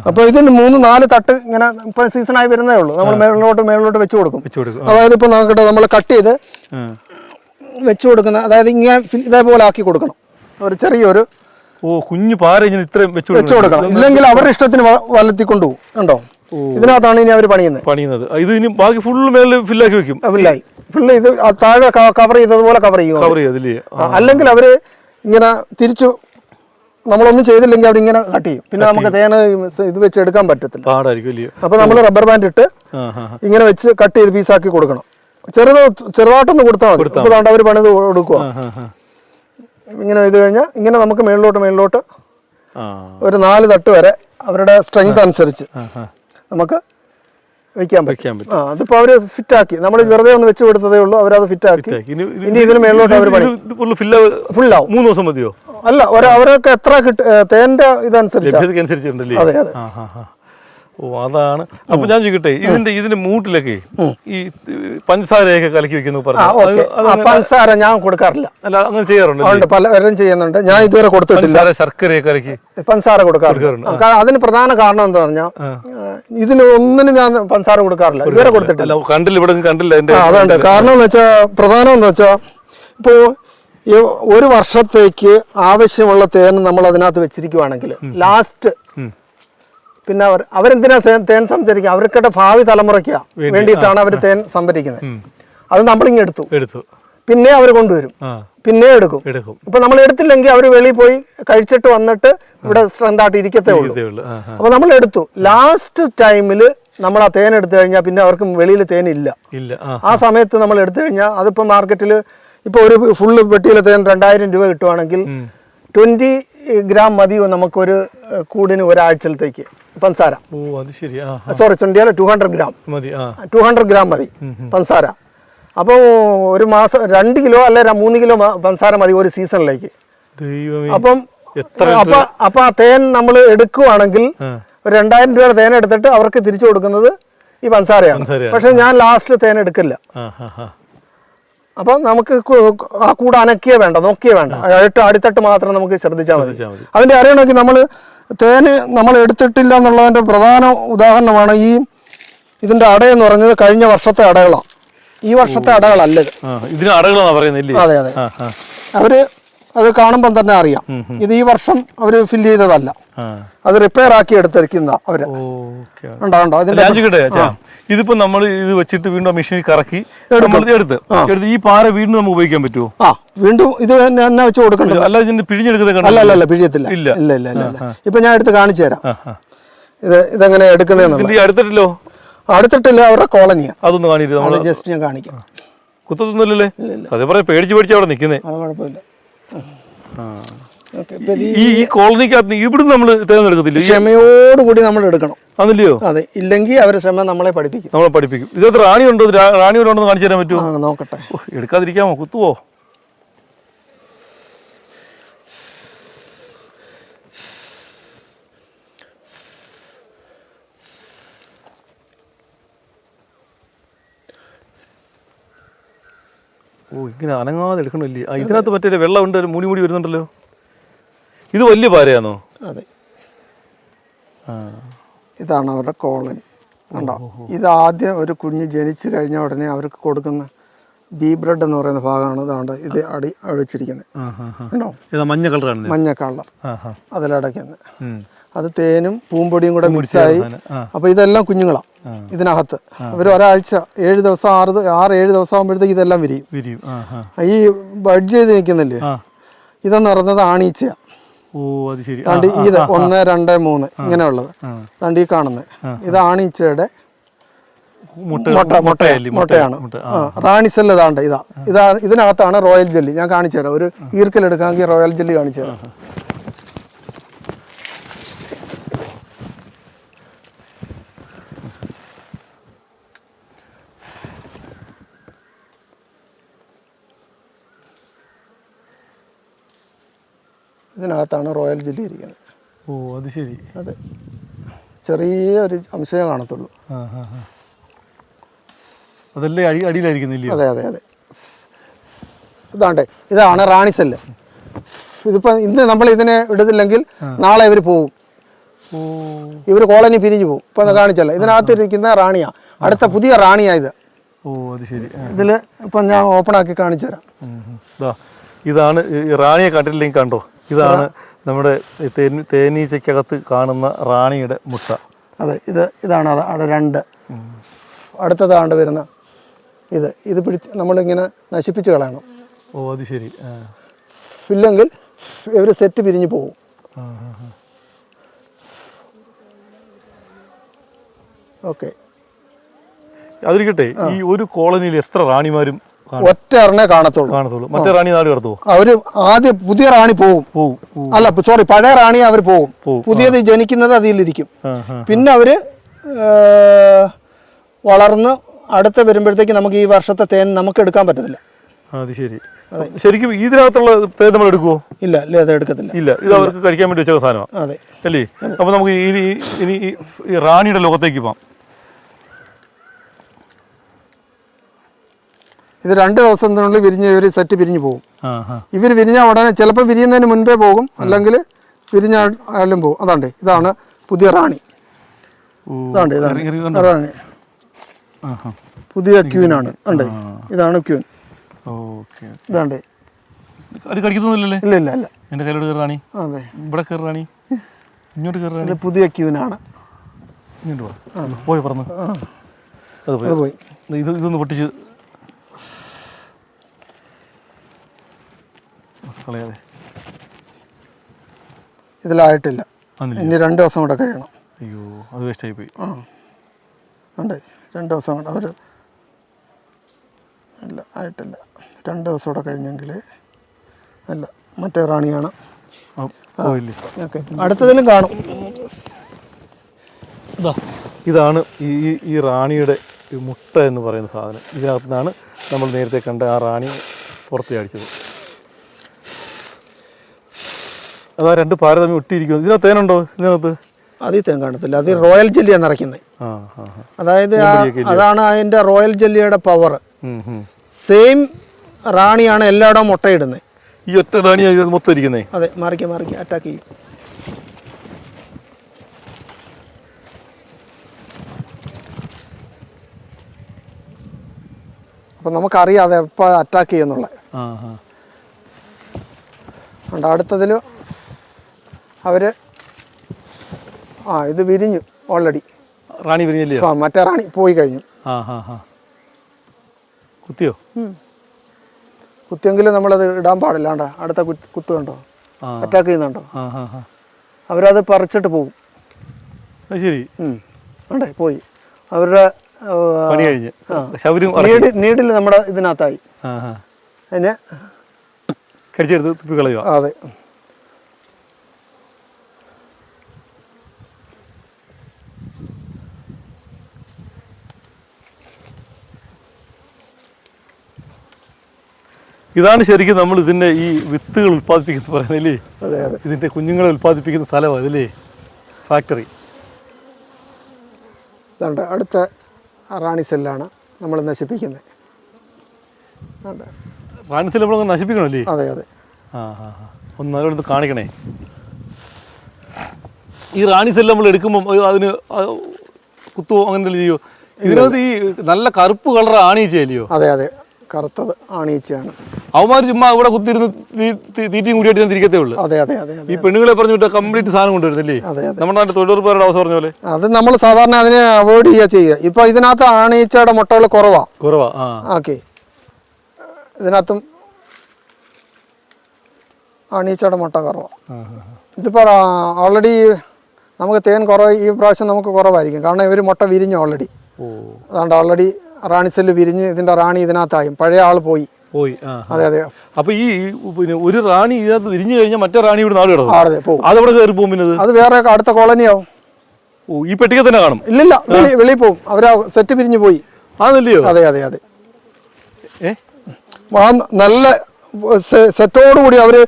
അപ്പൊ ഇതിന് 3-4 തട്ട് ഇങ്ങനെ ഇപ്പൊ സീസണായി വരുന്നേ ഉള്ളൂ. നമ്മൾ മേളിലോട്ട് വെച്ച് കൊടുക്കും. അതായത് ഇപ്പൊ നോക്കട്ടെ, നമ്മൾ കട്ട് ചെയ്ത് വെച്ച് കൊടുക്കുന്ന, അതായത് ഇങ്ങനെ ഇതേപോലെ ആക്കി കൊടുക്കണം. ഒരു ചെറിയൊരു കുഞ്ഞു പാര ഇത്രയും വെച്ച് കൊടുക്കണം. ഇല്ലെങ്കിൽ അവരുടെ ഇഷ്ടത്തിന് വലത്തിക്കൊണ്ടുപോകും. കണ്ടോ, ഇതിനകത്താണ് ഇനി അവർ പണിയുന്നത്. ഇത് ഇനി ബാക്കി ഫുള്ള് മേളിൽ ഫില്ലാക്കി വെക്കും. ഫുള്ള് ഇത് താഴെ കവർ ചെയ്തതുപോലെ കവർ ചെയ്യും. അല്ലെങ്കിൽ അവര് ഇങ്ങനെ തിരിച്ചു നമ്മളൊന്നും ചെയ്തില്ലെങ്കിൽ അവരിങ്ങനെ കട്ട് ചെയ്യും. പിന്നെ നമുക്ക് തേന് ഇത് വെച്ച് എടുക്കാൻ പറ്റത്തില്ല. അപ്പൊ നമ്മൾ റബ്ബർ ബാൻഡ് ഇട്ട് ഇങ്ങനെ വെച്ച് കട്ട് ചെയ്ത് പീസാക്കി കൊടുക്കണം. ചെറുതായിട്ടൊന്ന് കൊടുത്താൽ മതി. ഇപ്പൊ അവർ പണിത് കൊടുക്കുക. ഇങ്ങനെ ഇത് കഴിഞ്ഞാൽ ഇങ്ങനെ നമുക്ക് മേളിലോട്ട് ഒരു 4 തട്ട് വരെ അവരുടെ സ്ട്രെങ്ത് അനുസരിച്ച് നമുക്ക് വെക്കാൻ പറ്റും. അതിപ്പോ അവര് ഫിറ്റ് ആക്കി, നമ്മൾ വെറുതെ ഒന്ന് വെച്ച് കൊടുത്തതേ ഉള്ളൂ. അവരത് ഫിറ്റ് ആക്കി. ഇനി ഇതിന് മേളിലോട്ട് അവർ ഫുള്ളാവും. 3 ദിവസം മതിയോ? അല്ല, അവരൊക്കെ എത്ര തേന്റെ ഇതനുസരിച്ച്. അതെ അതെ. ഓ അതാണ്. അപ്പൊ ഞാൻ ചോദിക്കട്ടെ, ഇതിന്റെ മൂട്ടിലൊക്കെ ഈ പഞ്ചസാരയൊക്കെ കലക്കി വെക്കുന്നു പറഞ്ഞു. പഞ്ചസാര ഞാൻ കൊടുക്കാറില്ല. അല്ല, അങ്ങനെ ചെയ്യാറുണ്ട്? പലരും ചെയ്യുന്നുണ്ട്, ഞാൻ ഇതുവരെ കൊടുത്തിട്ടില്ല. ശർക്കരയൊക്കെ കലക്കി പഞ്ചസാര കൊടുക്കാറുണ്ട്. അതിന് പ്രധാന കാരണം എന്താ പറഞ്ഞാൽ ഇതിന് ഒന്നിനും ഞാൻ പഞ്ചസാര കൊടുക്കാറില്ല, ഇതുവരെ കൊടുത്തിട്ടില്ല. കണ്ടില്ല, ഇവിടെ കണ്ടില്ല. അതുണ്ട്. കാരണം എന്ന് വെച്ചാൽ പ്രധാനം എന്ന് വെച്ചാൽ ഇപ്പോ ഒരു വർഷത്തേക്ക് ആവശ്യമുള്ള തേൻ നമ്മൾ അതിനകത്ത് വെച്ചിരിക്കുവാണെങ്കിൽ ലാസ്റ്റ് പിന്നെ അവരെന്തിനാ തേൻ സംഭരിക്കുക? അവർക്കിടെ ഭാവി തലമുറയ്ക്ക് വേണ്ടിയിട്ടാണ് അവർ തേൻ സംഭരിക്കുന്നത്. അത് നമ്മളിങ്ങ് എടുത്തു, പിന്നെ അവർ കൊണ്ടുവരും, പിന്നെ എടുക്കും. ഇപ്പൊ നമ്മൾ എടുത്തില്ലെങ്കിൽ അവർ വെളിയിൽ പോയി കഴിച്ചിട്ട് വന്നിട്ട് ഇവിടെ സ്ട്രെങ്തായിട്ട് ഇരിക്കത്തേ ഉള്ളൂ. അപ്പൊ നമ്മൾ എടുത്തു, ലാസ്റ്റ് ടൈമിൽ നമ്മൾ ആ തേൻ എടുത്തു കഴിഞ്ഞാൽ പിന്നെ അവർക്ക് വെളിയിൽ തേൻ ഇല്ല. ആ സമയത്ത് നമ്മൾ എടുത്തു കഴിഞ്ഞാൽ അതിപ്പോ മാർക്കറ്റിൽ ഇപ്പൊ ഒരു ഫുള്ള് പെട്ടിയിലെ തേൻ 2000 രൂപ കിട്ടുവാണെങ്കിൽ 20 ഗ്രാം മതി നമുക്കൊരു കൂടിന് ഒരാഴ്ചത്തേക്ക് പഞ്ചസാര. സോറി, 200 ഗ്രാം 200 ഗ്രാം മതി പഞ്ചസാര. അപ്പോൾ ഒരു മാസം 2 കിലോ അല്ലെ 3 കിലോ പഞ്ചസാര മതി ഒരു സീസണിലേക്ക്. അപ്പം അപ്പൊ ആ തേൻ നമ്മൾ എടുക്കുവാണെങ്കിൽ ഒരു 2000 രൂപയുടെ തേൻ എടുത്തിട്ട് അവർക്ക് തിരിച്ചു കൊടുക്കുന്നത് ഈ പഞ്ചസാരയാണ്. പക്ഷെ ഞാൻ ലാസ്റ്റ് തേൻ എടുക്കില്ല. അപ്പൊ നമുക്ക് ആ കൂടെ അനക്കിയേ വേണ്ട, നോക്കിയേ വേണ്ട, അടിത്തട്ട് മാത്രം നമുക്ക് ശ്രദ്ധിച്ചാൽ മതി. അതിന്റെ അറിയണമെങ്കിൽ നമ്മൾ തേന് നമ്മൾ എടുത്തിട്ടില്ല എന്നുള്ളതിന്റെ പ്രധാന ഉദാഹരണമാണ് ഇതിന്റെ അടയെന്ന് പറഞ്ഞത് കഴിഞ്ഞ വർഷത്തെ അടകളാണ്. ഈ വർഷത്തെ അടകളല്ല ഇത്. അതെ അതെ, അവര് അത് കാണുമ്പോൾ തന്നെ അറിയാം ഇത് ഈ വർഷം അവര് ഫില്ല് ചെയ്തതല്ല, അത് റിപ്പയർ ആക്കി എടുത്തിരിക്കുന്ന അവര്. ഇതിപ്പോ നമ്മൾ ഇത് വെച്ചിട്ട് വീണ്ടും മെഷീനിൽ കറക്കി എടുത്ത് ഈ പാറ വീണ്ടും നമുക്ക് ഉപയോഗിക്കാൻ പറ്റുമോ? വീണ്ടും ഇത് തന്നെ വെച്ച് കൊടുക്കണ്ട. അല്ല, ഇതിന്റെ പിഴിഞ്ഞെടുക്കുന്ന അല്ല, പിഴിയത്തില്ല. ഇല്ല. ഇപ്പൊ ഞാൻ എടുത്ത് കാണിച്ചു തരാം ഇതെങ്ങനെ എടുക്കുന്നതെന്ന്. അടുത്തിട്ടില്ല, അവരുടെ കോളനിയാ. അതൊന്ന് കാണിച്ചു, ജസ്റ്റ് ഞാൻ കാണിക്കാം. കുത്തൊന്നുമില്ലല്ലേ? അതേ പറയാം, പേടിച്ച് അവിടെ നിൽക്കുന്നേ. അത് കുഴപ്പമില്ല. ഈ കോളനിക്കകത്ത് ഇവിടുന്ന് നമ്മൾ തേർന്നെടുക്കത്തില്ല, ക്ഷമയോടുകൂടി നമ്മൾ എടുക്കണം. അതല്ലയോ? അതെ, ഇല്ലെങ്കിൽ അവര് ക്ഷമ നമ്മളെ പഠിപ്പിക്കും. ഇതത് റാണി ഉണ്ടോ? റാണി ഉണ്ടോ കാണിച്ചു തരാൻ പറ്റുമോ? നോക്കട്ടെ. എടുക്കാതിരിക്കാമോ? കുത്തുവോ? ഓ, ഇങ്ങനെ അനങ്ങാതെ എടുക്കണില്ലേ? ഇതിനകത്ത് മറ്റേ വെള്ളം ഉണ്ട്, മൂടി വരുന്നുണ്ടല്ലോ. ഇത് വലിയ പാരയാണോ? അതെ, ഇതാണ് അവരുടെ കോളനി. ഉണ്ടോ? ഇത് ആദ്യം ഒരു കുഞ്ഞ് ജനിച്ചു കഴിഞ്ഞ ഉടനെ അവർക്ക് കൊടുക്കുന്ന ബീ ബ്രെഡ് എന്ന് പറയുന്ന ഭാഗമാണ്. ഇതാണ്ട് ഇത് അടിച്ചിരിക്കുന്നത് ഉണ്ടോ? മഞ്ഞ കളറാണ്. മഞ്ഞ കളർ അതിലടയ്ക്കുന്നത്. അത് തേനും പൂമ്പൊടിയും കൂടെ മിക്സായി. അപ്പൊ ഇതെല്ലാം കുഞ്ഞുങ്ങളാണ് ഇതിനകത്ത്. അവർ ഒരാഴ്ച 7 ദിവസം 6-7 ദിവസം ആകുമ്പോഴത്തേക്ക് ഇതെല്ലാം വിരിയും. ഈ ബഡ്ജ് ചെയ്ത് നിൽക്കുന്നില്ലേ, ഇതെന്ന് പറയുന്നത് ആണീച്ചയാണ്. ഇത് 1, 2, 3 ഇങ്ങനെയുള്ളത്. ദാണ്ട് ഈ കാണുന്നത് ഇത് ആണീച്ചയുടെ മുട്ടയാണ്. റാണിസെല്ല് ഇതാണ്ട് ഇതിനകത്താണ് റോയൽ ജെല്ലി. ഞാൻ കാണിച്ചു തരാം. ഒരു ഈർക്കലെടുക്കാമെങ്കിൽ റോയൽ ജെല്ലി കാണിച്ചു തരാം. ഇതിനകത്താണ് റോയൽ ജെല്ലി ഇരിക്കുന്നത്. ഓ, അത് ശരി. അതെ, ചെറിയ ഒരു അംശമേ കാണത്തുള്ളൂ. അതല്ലേ അടിയിലായിരിക്കുന്നില്ല? അതെ. ഇതാണ് റാണിസെല്ല്. ഇതിപ്പോ ഇന്ന് നമ്മൾ ഇതിനെ ഇടുന്നില്ലെങ്കിൽ നാളെ ഇവർ പോവും. ഇവർ കോളനി പിരിഞ്ഞു പോകും. ഇപ്പൊ കാണിച്ചല്ലോ, ഇതിനകത്ത് ഇരിക്കുന്ന റാണിയാ, അടുത്ത പുതിയ റാണിയാ ഇത്. ഓ, അത് ശരി. ഇതില് ഇപ്പൊ ഞാൻ ഓപ്പൺ ആക്കി കാണിച്ചു തരാം. ഇതാണ് റാണിയെ കണ്ടില്ലെങ്കിൽ കണ്ടോ? ഇതാണ് നമ്മുടെ തേനീച്ചക്കകത്ത് കാണുന്ന റാണിയുടെ മുട്ട. അതെ, ഇതാണ് അവിടെ 2. അടുത്തതാണ്ട് വരുന്ന ഇത് പിടിച്ച് നമ്മളിങ്ങനെ നശിപ്പിച്ച് കളയണം. ഓ, അത് ശരി. ഇല്ലെങ്കിൽ ഇവർ സെറ്റ് പിരിഞ്ഞു പോകും. ഓക്കെ, അതിരിക്കട്ടെ. ഈ ഒരു കോളനിയിൽ എത്ര റാണിമാരും? ഒറ്റ എണ്ണേ കാണത്തുള്ളൂ. മറ്റേ റാണി നാട് കടത്തുവോ? അവര് ആദ്യം പുതിയ റാണി പോകും. അല്ല, സോറി, പഴയ റാണി അവർ പോകും. പുതിയത് ജനിക്കുന്നത് അതിലിരിക്കും. പിന്നെ അവര് വളർന്ന് അടുത്ത് വരുമ്പോഴത്തേക്ക് നമുക്ക് ഈ വർഷത്തെ തേൻ നമുക്ക് എടുക്കാൻ പറ്റത്തില്ല. അത് ശരി. ശരിക്കും ഇതിനകത്തുള്ള തേൻ നമ്മൾ എടുക്കുവോ? ഇല്ല, അത് എടുക്കത്തില്ല. ഇല്ല, ഇത് അവർക്ക് കഴിക്കാൻ വേണ്ടി വെച്ച സാധനമാണ്. അതെ അല്ലേ? അപ്പോൾ നമുക്ക് ഇനി ഈ റാണിയുടെ ലോകത്തേക്ക് പോകാം. ഇത് 2 ദിവസത്തിനുള്ളിൽ വിരിഞ്ഞ് ഇവർ സെറ്റ് പിരിഞ്ഞു പോകും. ഇവർ വിരിഞ്ഞ ഉടനെ ചിലപ്പോൾ വിരിയുന്നതിന് മുൻപേ പോകും, അല്ലെങ്കിൽ വിരിഞ്ഞാലും പോകും. ഇതാണ് പുതിയ റാണി. ഇതാണ് റാണി, പുതിയ ക്യൂനാണ്. ഇതാണ് ക്യൂൻ. ഇതാണ്ട് അത് കടിക്കുന്നില്ലല്ലേ? ഇല്ല ഇല്ല ഇല്ല. എൻ്റെ കയ്യിലോട് കയറാണി. അതെ, ഇവിടെ കയറാണി, ഇങ്ങോട്ട് കയറാണി. പുതിയ ക്യൂനാണ്. ഇങ്ങോട്ട് പോയി പറഞ്ഞു. അത് പോയി. ഇതൊന്ന് പൊട്ടിച്ച് കളയാതെ. ഇതിലായിട്ടില്ല, ഇനി 2 ദിവസം കൂടെ കഴിയണം. അയ്യോ, അത് വേസ്റ്റായി പോയി. 2 ദിവസം കൂടെ അവർ ഇല്ല, ആയിട്ടില്ല. 2 ദിവസം കൂടെ കഴിഞ്ഞെങ്കിൽ അല്ല, മറ്റേ റാണിയാണ്. ഓക്കെ, അടുത്തതിലും കാണും. ഇതാണ് ഈ റാണിയുടെ മുട്ട എന്ന് പറയുന്ന സാധനം. ഇതിനകത്ത് നിന്നാണ് നമ്മൾ നേരത്തെ കണ്ട ആ റാണി പുറത്ത് അടിച്ചത്. അതാ 2 പാര തമ്മിൽ ഒട്ടിയിരിക്കുന്നു. ഇതിനകത്ത് തേനുണ്ടോ? ഇതിനകത്ത് അതിൽ തേൻ കാണത്തില്ല. അത് റോയൽ ജെല്ലിയാണ് നിറയ്ക്കുന്നത്. അതായത് അതാണ് അതിൻ്റെ റോയൽ ജെല്ലിയുടെ പവർ. സെയിം റാണിയാണ് എല്ലായിടവും മുട്ടയിടുന്നത്. ഈ ഒറ്റ റാണിയാണ് മൊത്തം ഇരിക്കുന്നത്. അതെ, മാറിക്ക് അറ്റാക്ക് ചെയ്യും. അപ്പം നമുക്കറിയാതെ എപ്പോൾ അറ്റാക്ക് ചെയ്യുന്നുള്ള. അടുത്തതിൽ അവർ ഇത് വിരിഞ്ഞു ഓൾറെഡി. റാണി വിരിഞ്ഞില്ലേ? മറ്റേ റാണി പോയി കഴിഞ്ഞു. കുത്തിയോ? കുത്തിയെങ്കിലും നമ്മളത് ഇടാൻ പാടില്ലാണ്ട. അടുത്ത കുത്തു കണ്ടോ, അറ്റാക്ക് ചെയ്യുന്നുണ്ടോ? അവരത് പറിച്ചിട്ട് പോകും. ശരി, പോയി. അവരുടെ നീഡിൽ നമ്മുടെ ഇതിനകത്തായി അതിനെ കടിച്ചെടുത്ത് തുപ്പി കളയുക. അതെ. ഇതാണ് ശരിക്കും നമ്മൾ ഇതിൻ്റെ ഈ വിത്തുകൾ ഉൽപ്പാദിപ്പിക്കുന്ന പറയുന്നല്ലേ? അതെ അതെ. ഇതിൻ്റെ കുഞ്ഞുങ്ങളെ ഉൽപ്പാദിപ്പിക്കുന്ന സ്ഥലമാണ് അതല്ലേ, ഫാക്ടറി. ഇതുണ്ട്, അടുത്ത റാണി സെല്ലാണ് നമ്മൾ നശിപ്പിക്കുന്നത്. റാണി സെല്ല് നമ്മൾ നശിപ്പിക്കണമല്ലേ? അതെ അതെ. ഒന്ന് നല്ലോണം കാണിക്കണേ. ഈ റാണി സെല്ല് നമ്മൾ എടുക്കുമ്പം അതിന് കുത്തുവോ അങ്ങനെ എന്തെങ്കിലും ചെയ്യുമോ? ഇതിനകത്ത് ഈ നല്ല കറുപ്പ് കളർ ആണീച്ചല്ലയോ? അതെ അതെ, കറുത്തത് ആണീച്ചയാണ്. അവന്മാർ ചുമ്മാ ഇവിടെ കുത്തിയിരുന്ന് തീറ്റയും കൂടിയായിട്ട് തിരിക്കത്തേ ഉള്ളൂ. അതെ അതെ അതെ. ഈ പെണ്ണുങ്ങളെ പറഞ്ഞു വിട്ടാൽ കംപ്ലീറ്റ് സാധനം കൊണ്ടുവരുന്നില്ലേ? നമ്മുടെ നാട്ടിൽ തൊഴിലുറപ്പുകാരുടെ അവസ്ഥ പറഞ്ഞ പോലെ അത് നമ്മൾ സാധാരണ അതിനെ അവോയ്ഡ് ചെയ്യുക. ഇപ്പൊ ഇതിനകത്ത് ആണീച്ചയുടെ മുട്ടകൾ കുറവാ. ഓക്കെ, ഇതിനകത്തും ആണീച്ചയുടെ മുട്ട കുറവാ. ഇതിപ്പോ ഓൾറെഡി നമുക്ക് തേൻ കുറവ് ഈ പ്രാവശ്യം നമുക്ക് കുറവായിരിക്കും. കാരണം ഇവർ മുട്ട വിരിഞ്ഞു ഓൾറെഡി. അതുകൊണ്ട് ഓൾറെഡി റാണി സെല്ല് വിരിഞ്ഞ് ഇതിന്റെ റാണി ഇതിനകത്തായും പഴയ ആൾ പോയി. അതെ അതെ. അപ്പൊ ഈ പിന്നെ ഒരു റാണി ഇതിനകത്ത് വിരിഞ്ഞു കഴിഞ്ഞാൽ മറ്റേ റാണി ഇവിടെ നാട് കിടക്കും. അതവിടെ കയറി പോകും. പിന്നെ അത് വേറെ അടുത്ത കോളനിയാവും. ഈ പെട്ടിക തന്നെ കാണും. ഇല്ലില്ല, വെളിയിൽ പോകും. അവരാ സെറ്റ് പിരിഞ്ഞു പോയി. ആണല്ലയോ? അതെ അതെ അതെ. നല്ല സെറ്റോടുകൂടി അവര്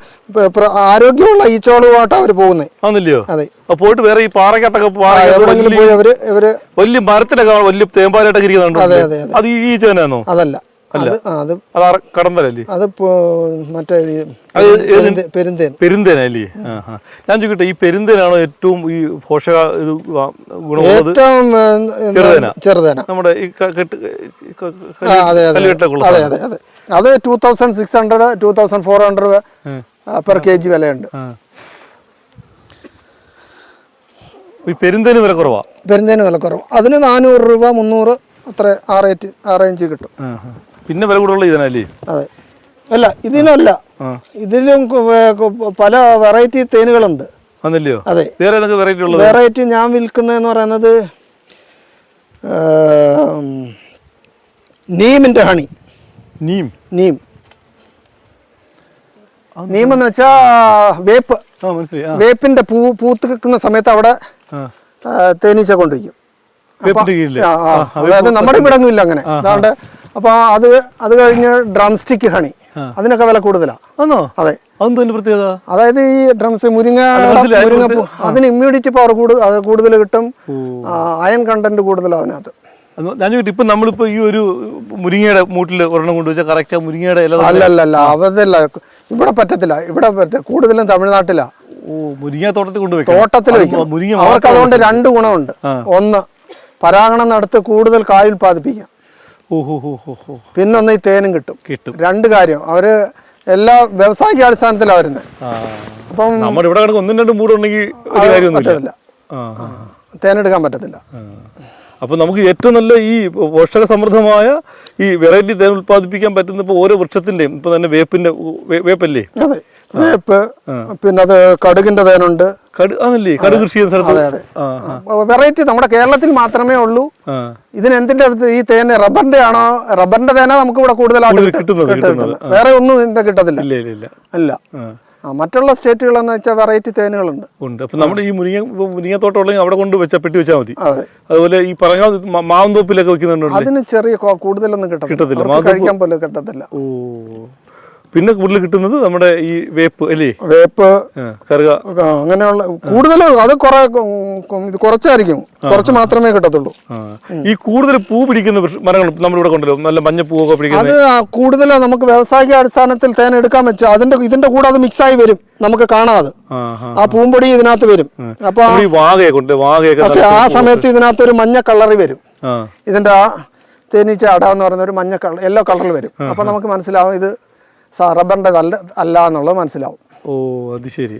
ആരോഗ്യമുള്ള ഈച്ചകളുമായിട്ട് അവര് പോകുന്നത്. ആണല്ലയോ? അതെ. പോയിട്ട് വേറെ ഈ പാറക്കത്തൊക്കെ എവിടെങ്കിലും പോയി അവര് വലിയ മരത്തിലൊക്കെ വലിയ തേമ്പാലായിട്ടൊക്കെ ഇരിക്കുന്നുണ്ടോ? അത് ഈ ഈച്ച തന്നെയാണോ? അതല്ല, കടന്തലല്ലേ? അത് മറ്റേ പെരുന്തേനല്ലേ? ഞാൻ ചോദിക്കട്ടെ, ഈ പെരുന്തേനാണോ ഏറ്റവും ഈ പോഷക ഗുണമുള്ളത്? ചെറുതേന നമ്മുടെ അത് 2600 2400 പെർ kg വിലയുണ്ട്. പെരുന്തേന് വില കുറവാ. പെരുന്തേന് വില കുറവ്. അതിന് 400 രൂപ 300 അത്ര ആ റേഞ്ച് കിട്ടും. പിന്നെ വില കൂടുതലുള്ള ഇതിനല്ലേ? അതെ. അല്ല, ഇതിനല്ല, ഇതിലും പല വെറൈറ്റി തേനുകളുണ്ട്. അതെ. വെറൈറ്റി ഞാൻ വിൽക്കുന്നതെന്ന് പറയുന്നത് നീമിന്റെ ഹണി. നീം എന്ന് വെച്ചാ വേപ്പ്. വേപ്പിന്റെ പൂത്ത് നിൽക്കുന്ന സമയത്ത് അവിടെ തേനീച്ച കൊണ്ടുവയ്ക്കും. അതായത് നമ്മുടെ ഇവിടെ ഒന്നും ഇല്ല അങ്ങനെ. അതാണ്ട് അപ്പോൾ അത് കഴിഞ്ഞ് ഡ്രം സ്റ്റിക്ക് ഹണി, അതിനൊക്കെ വില കൂടുതലാണ്. ആണോ? അതെ. അതെന്തോ അതിന്റെ പ്രത്യേകത? അതായത് ഈ ഡ്രംസ് മുരിങ്ങപ്പൂ അതിന് ഇമ്മ്യൂണിറ്റി പവർ കൂടുതൽ കിട്ടും, അയൺ കണ്ടന്റ് കൂടുതലാണ് അതിനകത്ത്. ഞാൻ ഇപ്പൊ നമ്മളിപ്പോ ഈ ഒരു മുരിങ്ങയുടെ മൂട്ടിൽ ഒരെണ്ണം കൊണ്ടുവച്ചാൽ കറക്റ്റ് മുരിങ്ങയുടെ അല്ലല്ല അവതല്ല ഇവിടെ പറ്റത്തില്ല. ഇവിടെ കൂടുതലും തമിഴ്നാട്ടിലാണ്. മുരിങ്ങ തോട്ടത്തിൽ തോട്ടത്തിൽ വെക്കും. അവർക്ക് അതുകൊണ്ട് 2 ഗുണമുണ്ട്. ഒന്ന്, പരാഗണം നടത്തി കൂടുതൽ കായ് ഉൽപ്പാദിപ്പിക്കാം. പിന്നൊന്ന് ഈ തേനും കിട്ടും. 2 കാര്യം. അവര് എല്ലാ വ്യവസായിക അടിസ്ഥാനത്തിലാണ് വരുന്നത്. അപ്പം നമ്മുടെ ഇവിടെ 1-2 മൂടുണ്ടെങ്കിൽ പറ്റത്തില്ല, തേനെടുക്കാൻ പറ്റത്തില്ല. അപ്പൊ നമുക്ക് ഏറ്റവും നല്ല ഈ പോഷക സമൃദ്ധമായ ഈ വെറൈറ്റി തേൻ ഉൽപ്പാദിപ്പിക്കാൻ പറ്റുന്ന ഇപ്പൊ ഓരോ വൃക്ഷത്തിന്റെയും ഇപ്പൊ തന്നെ വേപ്പല്ലേ? അതെ, വേപ്പ്. പിന്നെ അത് കടുകിന്റെ തേനുണ്ട്. കടുക് കൃഷി ചെയ്യുന്ന സ്ഥലത്ത് വെറൈറ്റി നമ്മുടെ കേരളത്തിൽ മാത്രമേ ഉള്ളൂ. ഇതിനെന്തിന്റെ ഈ തേന് റബ്ബറിന്റെ ആണോ? റബ്ബറിന്റെ തേന നമുക്ക് ഇവിടെ കൂടുതലായിട്ട് കിട്ടുന്നത്. വേറെ ഒന്നും ഇതിന്റെ കിട്ടത്തില്ല. ഇല്ല. മറ്റുള്ള സ്റ്റേറ്റുകളെന്ന് വെച്ചാൽ വെറൈറ്റി തേനുകളുണ്ട്. അപ്പൊ നമ്മുടെ ഈ മുരിങ്ങത്തോട്ടം ഉണ്ടെങ്കിൽ അവിടെ കൊണ്ട് പെട്ടി വെച്ചാൽ മതി. അതുപോലെ ഈ പറഞ്ഞ മാവന്തോപ്പിലൊക്കെ വെക്കുന്നുണ്ട്. അതിന് ചെറിയ കൂടുതലൊന്നും കിട്ടത്തില്ല, കഴിക്കാൻ പോലും കിട്ടത്തില്ല. പിന്നെ കൂടുതൽ കിട്ടുന്നത് നമ്മുടെ ഈ വേപ്പ് അല്ലേ? വേപ്പ്, കറുക, അങ്ങനെയുള്ള കൂടുതൽ. അത് കുറച്ചായിരിക്കും, കുറച്ച് മാത്രമേ കിട്ടത്തുള്ളൂ. ഈ കൂടുതൽ പൂ പിടിക്കുന്ന മരങ്ങൾ നമ്മളിവിടെ കൊണ്ടുവരും, നല്ല മഞ്ഞ പൂവൊക്കെ പിടിക്കുന്നത്. അത് കൂടുതൽ നമുക്ക് വ്യാവസായിക അടിസ്ഥാനത്തിൽ തേൻ എടുക്കാൻ വെച്ചാൽ ഇതിന്റെ കൂടെ അത് മിക്സ് ആയി വരും, നമുക്ക് കാണാതെ. ആ പൂമ്പൊടി ഇതിനകത്ത് വരും. അപ്പൊ ആ സമയത്ത് ഇതിനകത്ത് ഒരു മഞ്ഞ കളറി വരും. ഇതിന്റെ ആ തേനീച്ച അട എന്ന് പറയുന്ന ഒരു മഞ്ഞ കളർ, യെല്ലോ കളറിൽ വരും. അപ്പൊ നമുക്ക് മനസ്സിലാവും ഇത് റബ്ബറിന്റെ അല്ല എന്നുള്ളത് മനസ്സിലാവും. ഓ, അത് ശരി.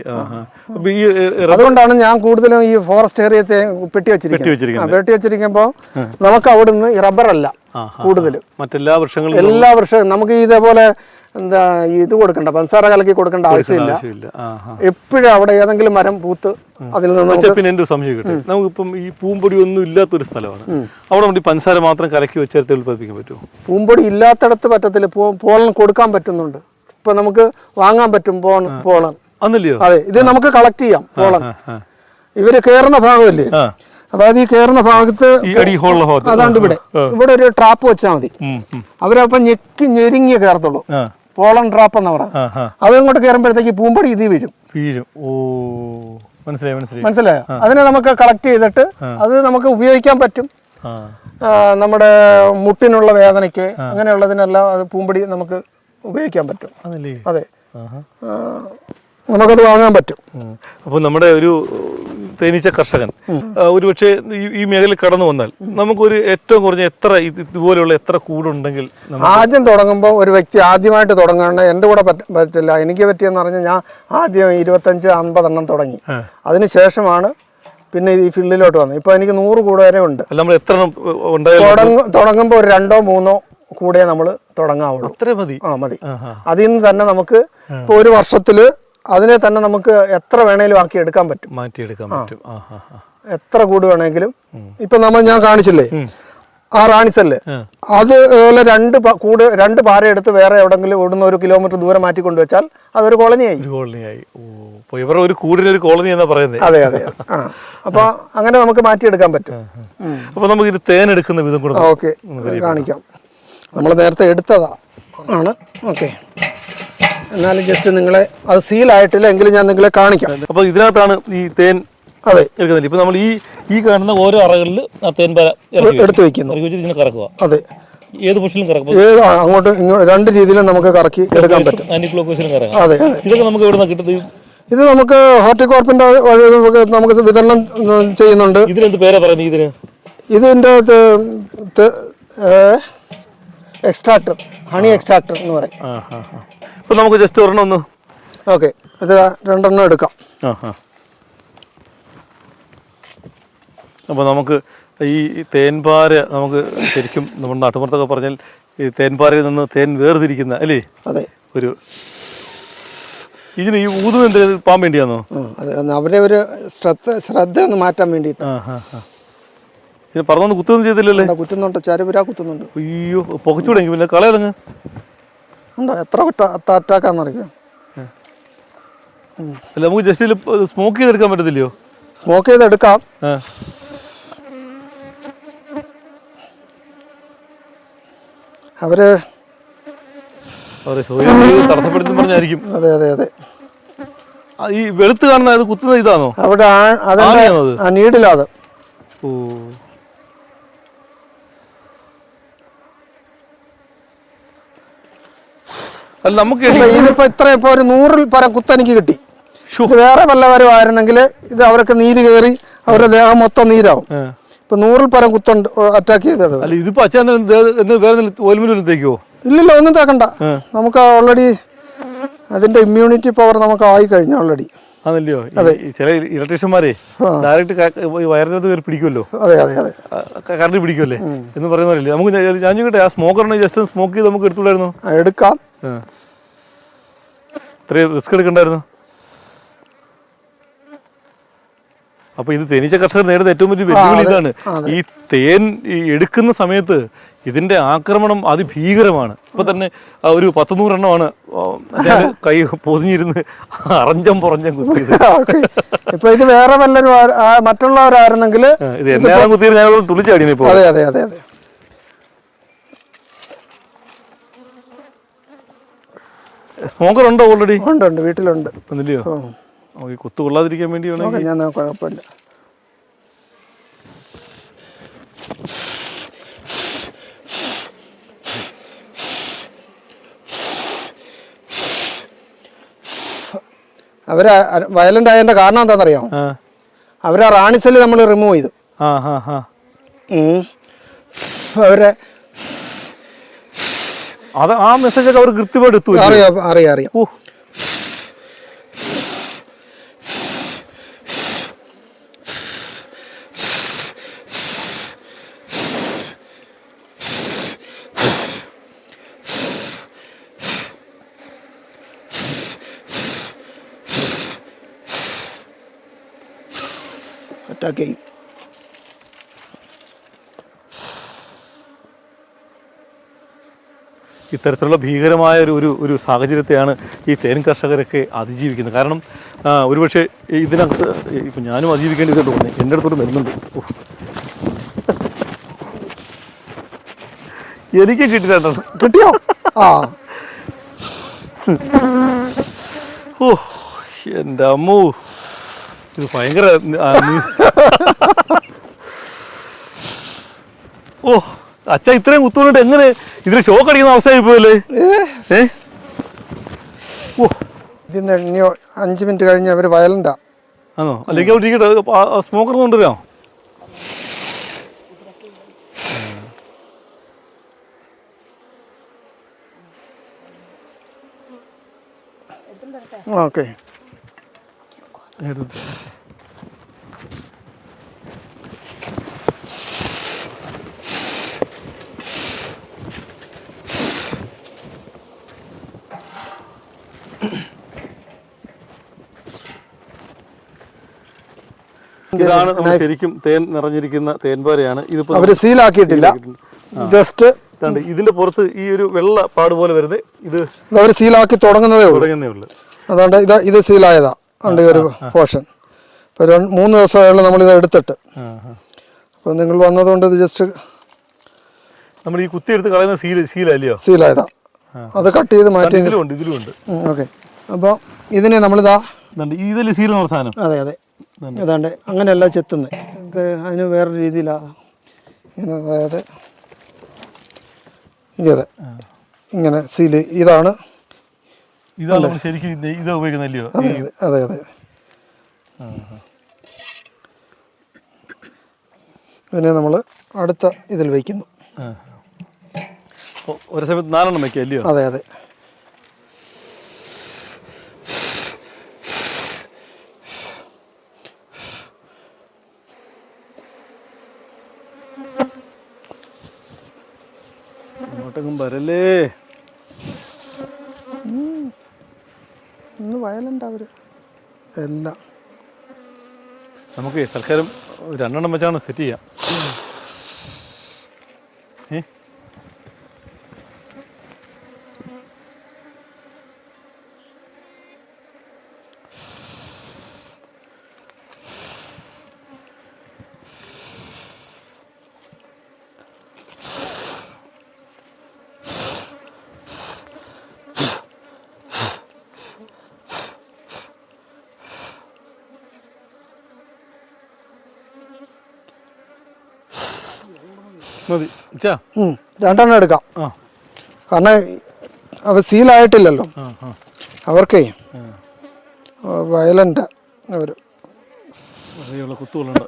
അതുകൊണ്ടാണ് ഞാൻ കൂടുതലും ഈ ഫോറസ്റ്റ് ഏരിയത്തെ പെട്ടി വെച്ചിരിക്കുമ്പോ നമുക്ക് അവിടുന്ന് ഈ റബ്ബർ അല്ല കൂടുതലും, എല്ലാ വൃക്ഷങ്ങളും നമുക്ക് ഇതേപോലെ എന്താ ഇത് കൊടുക്കണ്ട, പഞ്ചസാര കലക്കി കൊടുക്കേണ്ട ആവശ്യമില്ല. എപ്പോഴും അവിടെ ഏതെങ്കിലും മരം പൂത്ത് അതിൽ നിന്ന്. പിന്നെ എന്റെ സംശയം കിട്ടും, നമുക്കിപ്പം ഈ പൂമ്പൊടി ഒന്നും ഇല്ലാത്തൊരു സ്ഥലമാണ്, അവിടെ പഞ്ചസാര മാത്രം കലക്കി വെച്ചേർത്ത് ഉൽപ്പാദിപ്പിക്കാൻ പറ്റുമോ? പൂമ്പൊടി ഇല്ലാത്തടത്ത് പറ്റത്തില്ല. പോളൻ കൊടുക്കാൻ പറ്റുന്നുണ്ട്. ഇപ്പൊ നമുക്ക് വാങ്ങാൻ പറ്റും പോളൻ. അതെ, ഇത് നമുക്ക് കളക്ട് ചെയ്യാം. പോളൻ ഇവര് കയറുന്ന ഭാഗമല്ലേ, അതായത് ഈ കയറുന്ന ഭാഗത്ത് അതാണ്ട് ഇവിടെ ഒരു ട്രാപ്പ് വെച്ചാൽ മതി. അവരപ്പം ഞെരുങ്ങിയേ കയറത്തുള്ളൂ. പോളൻ ട്രാപ്പ് എന്നാ പറയാം. അതങ്ങോട്ട് കയറുമ്പോഴത്തേക്ക് പൂമ്പൊടി ഇത് വീഴും. മനസ്സിലായോ? അതിനെ നമുക്ക് കളക്ട് ചെയ്തിട്ട് അത് നമുക്ക് ഉപയോഗിക്കാൻ പറ്റും. നമ്മുടെ മുട്ടിനുള്ള വേദനയ്ക്ക് അങ്ങനെയുള്ളതിനെല്ലാം അത് പൂമ്പൊടി നമുക്ക് ഉപയോഗിക്കാൻ പറ്റും. അതെ, നമുക്കത് വാങ്ങാൻ പറ്റും. അപ്പോൾ നമ്മുടെ ഒരു തേനീച്ച കർഷകൻ ഒരുപക്ഷെ ഈ മേഖല കടന്നു വന്നാൽ നമുക്കൊരു ഏറ്റവും കുറഞ്ഞ ഇതുപോലെയുള്ള എത്ര കൂടുണ്ടെങ്കിൽ? ആദ്യം തുടങ്ങുമ്പോൾ ഒരു വ്യക്തി ആദ്യമായിട്ട് തുടങ്ങേണ്ട എൻ്റെ കൂടെ പറ്റില്ല. എനിക്ക് പറ്റിയെന്ന് പറഞ്ഞാൽ ഞാൻ ആദ്യം 25-50 എണ്ണം തുടങ്ങി. അതിനുശേഷമാണ് പിന്നെ ഈ ഫീൽഡിലോട്ട് വന്നത്. ഇപ്പൊ എനിക്ക് 100 കൂടെ വരെ ഉണ്ട്. തുടങ്ങുമ്പോൾ ഒരു 2-3 കൂടെ നമ്മൾ തുടങ്ങാവുള്ളൂ. മതി. അതിൽ നിന്ന് തന്നെ നമുക്ക് ഇപ്പൊ ഒരു വർഷത്തില് അതിനെ തന്നെ നമുക്ക് എത്ര വേണേലും ആക്കി എടുക്കാൻ പറ്റും, മാറ്റിയെടുക്കാൻ പറ്റും. എത്ര കൂട് വേണമെങ്കിലും. ഇപ്പൊ ഞാൻ കാണിച്ചില്ലേ ആ റാണിസല്ലേ, അതുപോലെ 2 പാര എടുത്ത് വേറെ എവിടെങ്കിലും ഓടുന്ന 1 കിലോമീറ്റർ ദൂരം മാറ്റി കൊണ്ടുവച്ചാൽ അതൊരു കോളനിയായി. ഒരു കൂടിനൊരു കോളനി എന്നാ പറയുന്നത്. അതെ. അപ്പൊ അങ്ങനെ നമുക്ക് മാറ്റിയെടുക്കാൻ പറ്റും. അപ്പൊ നമുക്ക് ഇത് തേൻ എടുക്കുന്ന വിധം കൂടെ ഓക്കെ കാണിക്കാം. നമ്മൾ നേരത്തെ എടുത്തതാ ആണ്. ഓക്കെ, എന്നാലും ജസ്റ്റ് നിങ്ങളെ അത് സീലായിട്ടില്ല എങ്കിലും ഞാൻ നിങ്ങളെ കാണിക്കാം. അപ്പൊ ഇതിനകത്താണ് ഈ തേൻ അതെ എടുക്കുന്നില്ല. ഇപ്പൊ നമ്മൾ ഈ കാണുന്ന ഓരോ അറകളിൽ ആ തേൻ പാര എടുത്തു വെക്കുന്നു. കറക്കുക. അതെ, ഏത് പൊസിഷനിലും കറക്കും. അങ്ങോട്ടും ഇങ്ങോട്ടും 2 രീതിയിലും നമുക്ക് കറക്കി എടുക്കാൻ പറ്റും. അതെ. ഇതൊക്കെ നമുക്ക് എവിടെ കിട്ടുന്നത്? ഇത് നമുക്ക് ഹോർട്ടികോർപ്പിന്റെ വഴി നമുക്ക് വിതരണം ചെയ്യുന്നുണ്ട്. ഇതിനെന്ത് പേരാ പറയുന്നത്? ഇതിന്റെ എക്സ്ട്രാക്ടർ, ഹണി എക്സ്ട്രാക്ടർ എന്ന് പറയും. ഇപ്പൊ നമുക്ക് ജസ്റ്റ് ഒരെണ്ണം ഒന്ന്. ഓക്കെ, ഇത് 2 എണ്ണം എടുക്കാം. അപ്പോൾ നമുക്ക് ഈ തേൻപാര നമുക്ക് ശരിക്കും നമ്മുടെ നാട്ടുമ്പുറത്തൊക്കെ പറഞ്ഞാൽ ഈ തേൻപാരയിൽ നിന്ന് തേൻ വേർതിരിക്കുന്ന അല്ലേ? അതെ. ഒരു ഇതിന് ഈ ഊതും എന്ത് പാൻ വേണ്ടിയാണോ? അവരെ ഒരു ശ്രദ്ധ ഒന്ന് മാറ്റാൻ വേണ്ടിയിട്ട്. ഇത് പറഞ്ഞൊന്ന് കുത്തൊന്നും ചെയ്തില്ലല്ലേ? കുത്തുന്നുണ്ട്, ചരുപുര കുത്തുന്നുണ്ട്. അയ്യോ, പുകച്ചൂടെങ്കിൽ പിന്നെ കളയലങ്ങ് ഉണ്ടോ? എത്ര അറ്റാക്കാന്നറിയാം. അല്ല, നമുക്ക് ജസ്റ്റ് സ്മോക്ക് ചെയ്തെടുക്കാൻ പറ്റത്തില്ലയോ? സ്മോക്ക് ചെയ്തെടുക്കാം. അവര് തടസ്സപ്പെടുത്തും പറഞ്ഞായിരിക്കും. അതെ അതെ അതെ. ഈ വെളുത്ത് കാണുന്ന അത് കുത്തുന്ന ഇതാണോ? അവിടെ അതിന്റെ നീഡിലാത്. ഓ, അല്ല നമുക്ക് ഇതിപ്പോ ഇപ്പൊ ഒരു 100-ൽ പരം കുത്ത് എനിക്ക് കിട്ടി. ഇത് വേറെ വല്ലവരും ആയിരുന്നെങ്കിൽ ഇത് അവർക്ക് നീര് കയറി അവരുടെ ദേഹം മൊത്തം നീരാവും. ഇപ്പൊ 100-ൽ പരം കുത്തുണ്ട് അറ്റാക്ക് ചെയ്തത്. അല്ല ഇതിപ്പോ അച്ഛൻ തേക്കോ? ഇല്ലല്ലോ, ഒന്നും തേക്കണ്ട. നമുക്ക് ഓൾറെഡി അതിന്റെ ഇമ്മ്യൂണിറ്റി പവർ നമുക്ക് ആയി കഴിഞ്ഞു ഓൾറെഡി. അതല്ലയോ, ചില ഇലക്ട്രീഷ്യന്മാരെ ഡയറക്റ്റ് വയറിനകത്ത് കയറി പിടിക്കുമല്ലോ. അതെ അതെ അതെ, കറണ്ട് പിടിക്കുമല്ലേ എന്ന് പറയുന്നവരല്ലേ. നമുക്ക് ഞാൻ ചോദിക്കട്ടെ, ആ സ്മോക്കറിനെ ജസ്റ്റ് സ്മോക്ക് ചെയ്ത് നമുക്ക് എടുത്തുകൂടായിരുന്നു? എടുക്കാം. ഇത്രയും റിസ്ക് എടുക്കണ്ടായിരുന്നു. അപ്പൊ ഇത് തേനീച്ച കർഷകർ നേരിടുന്ന ഏറ്റവും വലിയ വെല്ലുവിളി ഇതാണ്. ഈ തേൻ എടുക്കുന്ന സമയത്ത് ഇതിന്റെ ആക്രമണം അതിഭീകരമാണ്. ഇപ്പൊ തന്നെ ഒരു 10-100 എണ്ണമാണ് കൈ പൊതിഞ്ഞിരുന്ന് അറഞ്ചം പുറഞ്ഞം കുത്തിയത്. ഇപ്പൊ ഇത് വേറെ വല്ലരും മറ്റുള്ളവരായിരുന്നെങ്കിൽ ഇത് എന്നെ കുത്തിയത് ഞാൻ തുളിച്ചാടി. ഇപ്പൊ അതെ അതെ അതെ അതെ. സ്മോക്കർ ഉണ്ടോ? ഓൾറെഡി ഉണ്ട്, വീട്ടിലുണ്ട്. ഒന്നില്ലയോ? ഈ കുത്തു കൊള്ളാതിരിക്കാൻ വേണ്ടി ഞാൻ കുഴപ്പമില്ല. അവര് വയലന്റ് ആയതിന്റെ കാരണം എന്താണെന്നറിയാമോ? അവരാ റാണിസെല്ല് നമ്മൾ റിമൂവ് ചെയ്തു. അവരെ ആ മെസ്സേജ് ഒക്കെ അവർ കൃത്യമായിട്ട് എത്തും. അറിയാം അറിയാം അറിയാം. അറ്റാക്ക് ചെയ്യും. ഇത്തരത്തിലുള്ള ഭീകരമായ ഒരു സാഹചര്യത്തെയാണ് ഈ തേൻ കർഷകരൊക്കെ അതിജീവിക്കുന്നത്. കാരണം ഒരുപക്ഷെ ഇതിനകത്ത് ഇപ്പം ഞാനും അതിജീവിക്കേണ്ടി തോന്നുന്നു. എൻ്റെ അടുത്തോട്ട് വരുന്നുണ്ട്. എനിക്ക് കിട്ടിയിട്ടുണ്ടോ? കിട്ടിയോ? ഓ എൻ്റെ അമ്മൂ, ഇത് ഭയങ്കര. ഓ അച്ഛാ, ഇത്രയും കുത്തുകൊണ്ടിട്ട് എങ്ങനെ ഇതിന് ഷോക്ക് അടിക്കുന്ന അവസ്ഥയായി പോയല്ലേ? ഓ, ഇതിന്ന് 5 മിനിറ്റ് കഴിഞ്ഞ് അവർ വയലന്റാ. ആണോ? അല്ലെങ്കിൽ അവിടെ ഇരിക്കട്ടെ, സ്മോക്കർ കൊണ്ടുവരാമോ? ഓക്കെ. ഇതാണ് നമ്മൾ ശരിക്കും തേൻ നിറഞ്ഞിരിക്കുന്ന തേൻപാരയാണ്. ഇതിപ്പോ അവര് സീലാക്കിയിട്ടില്ല. ജസ്റ്റ് ഇതിന്റെ പുറത്ത് ഈ ഒരു വെള്ള പാട് പോലെ വരുന്നത് ഇത് അവർ സീലാക്കി തുടങ്ങുന്നതേ ഉള്ളൂ. അതുകൊണ്ട് ഇത് സീലായതാ ഉണ്ട് ഈ ഒരു പോർഷൻ. ഇപ്പോൾ 3 ദിവസമായുള്ള നമ്മളിത് എടുത്തിട്ട്. അപ്പോൾ നിങ്ങൾ വന്നതുകൊണ്ട് ഇത് ജസ്റ്റ് നമ്മൾ ഈ കുത്തി എടുത്ത് കളയുന്ന സീലല്ലയോ? സീലായതാ. അത് കട്ട് ചെയ്ത് മാറ്റി. ഇതിലുണ്ട്. ഓക്കെ. അപ്പോൾ ഇതിനെ നമ്മളിതാ ഇതിൽ സീൽ എന്ന് പറഞ്ഞ സാധനം. അതെ അതെ, ഏതാണ്ട് അങ്ങനെയല്ല ചെത്തുന്നത്. അതിന് വേറെ രീതിയിലാണ്. അതായത് ഇതെ ഇങ്ങനെ സീല്. ഇതാണ് ശരിക്കും ഇത് ഉപയോഗിക്കുന്നില്ലയോ? അതെ അതെ. ഇതിനെ നമ്മൾ അടുത്ത ഇതിൽ വയ്ക്കുന്നു. ഒരു സമയത്ത് 4 എണ്ണം വയ്ക്കുക അല്ലയോ? അതെ അതെ. അങ്ങോട്ടെങ്ങും വരല്ലേ. ഇന്ന് വയലന്റ് അവര് എല്ലാം. നമുക്ക് തൽക്കാലം 2 എണ്ണം വെച്ചാണ് സെറ്റ് ചെയ്യാം. മതി ചാ രണ്ടെണ്ണം എടുക്കാം. ആ കാരണം അവർ സീലായിട്ടില്ലല്ലോ. അവർക്കേ വയലൻ്റ് അവർ കുത്തുകളുണ്ട്.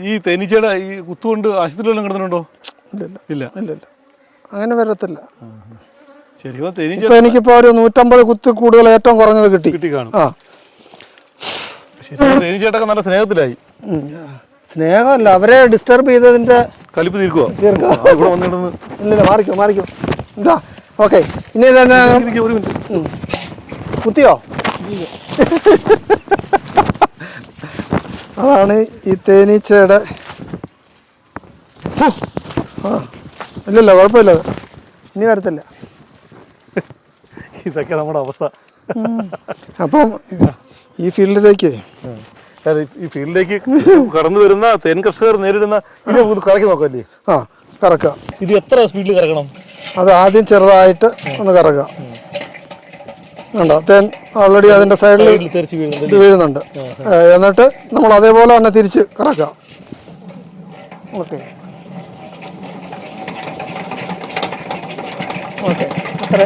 ഈ തേനീച്ചയുടെ ഈ കുത്തുകൊണ്ട് ആശുപത്രിയിലെല്ലാം കിടന്നിട്ടുണ്ടോ? ഇല്ല ഇല്ല അങ്ങനെ വരത്തില്ല. ശരി. തേനീച്ച ഇപ്പൊ എനിക്കിപ്പോ ഒരു 150 കുത്ത് കൂടുതൽ ഏറ്റവും കുറഞ്ഞത് കിട്ടി കാണും. ആ തേനീച്ചയായിട്ടൊക്കെ നല്ല സ്നേഹത്തിലായി. സ്നേഹമല്ല, അവരെ ഡിസ്റ്റർബ് ചെയ്തതിന്റെ കലിപ്പ് തീർക്കുക. ഇല്ല മാറിക്കോ ഇതാ. ഓക്കെ, ഇനി തന്നെ കുത്തിയോ? അതാണ് ഈ തേനീച്ചയുടെ. ഇല്ലല്ല കുഴപ്പമില്ല, ഇനി വരത്തില്ല. ഇതൊക്കെ നമ്മുടെ അവസ്ഥ. അപ്പം ഈ ഫീൽഡിലേക്ക് കടന്നു വരുന്ന തേൻ കർഷകർ നേരിടുന്ന ഇത് കറക്കി നോക്കല്ലേ? ആ കറക്കുക. ഇത് എത്ര സ്പീഡിൽ കറക്കണം? അത് ആദ്യം ചെറുതായിട്ട് ഒന്ന് കറക്കുക. ഉണ്ടോ തേൻ ഓൾറെഡി അതിന്റെ സൈഡിൽ ഇത് വീഴുന്നുണ്ട്. എന്നിട്ട് നമ്മൾ അതേപോലെ തന്നെ തിരിച്ച് കറക്കുക. ഓക്കെ ഓക്കെ അത്ര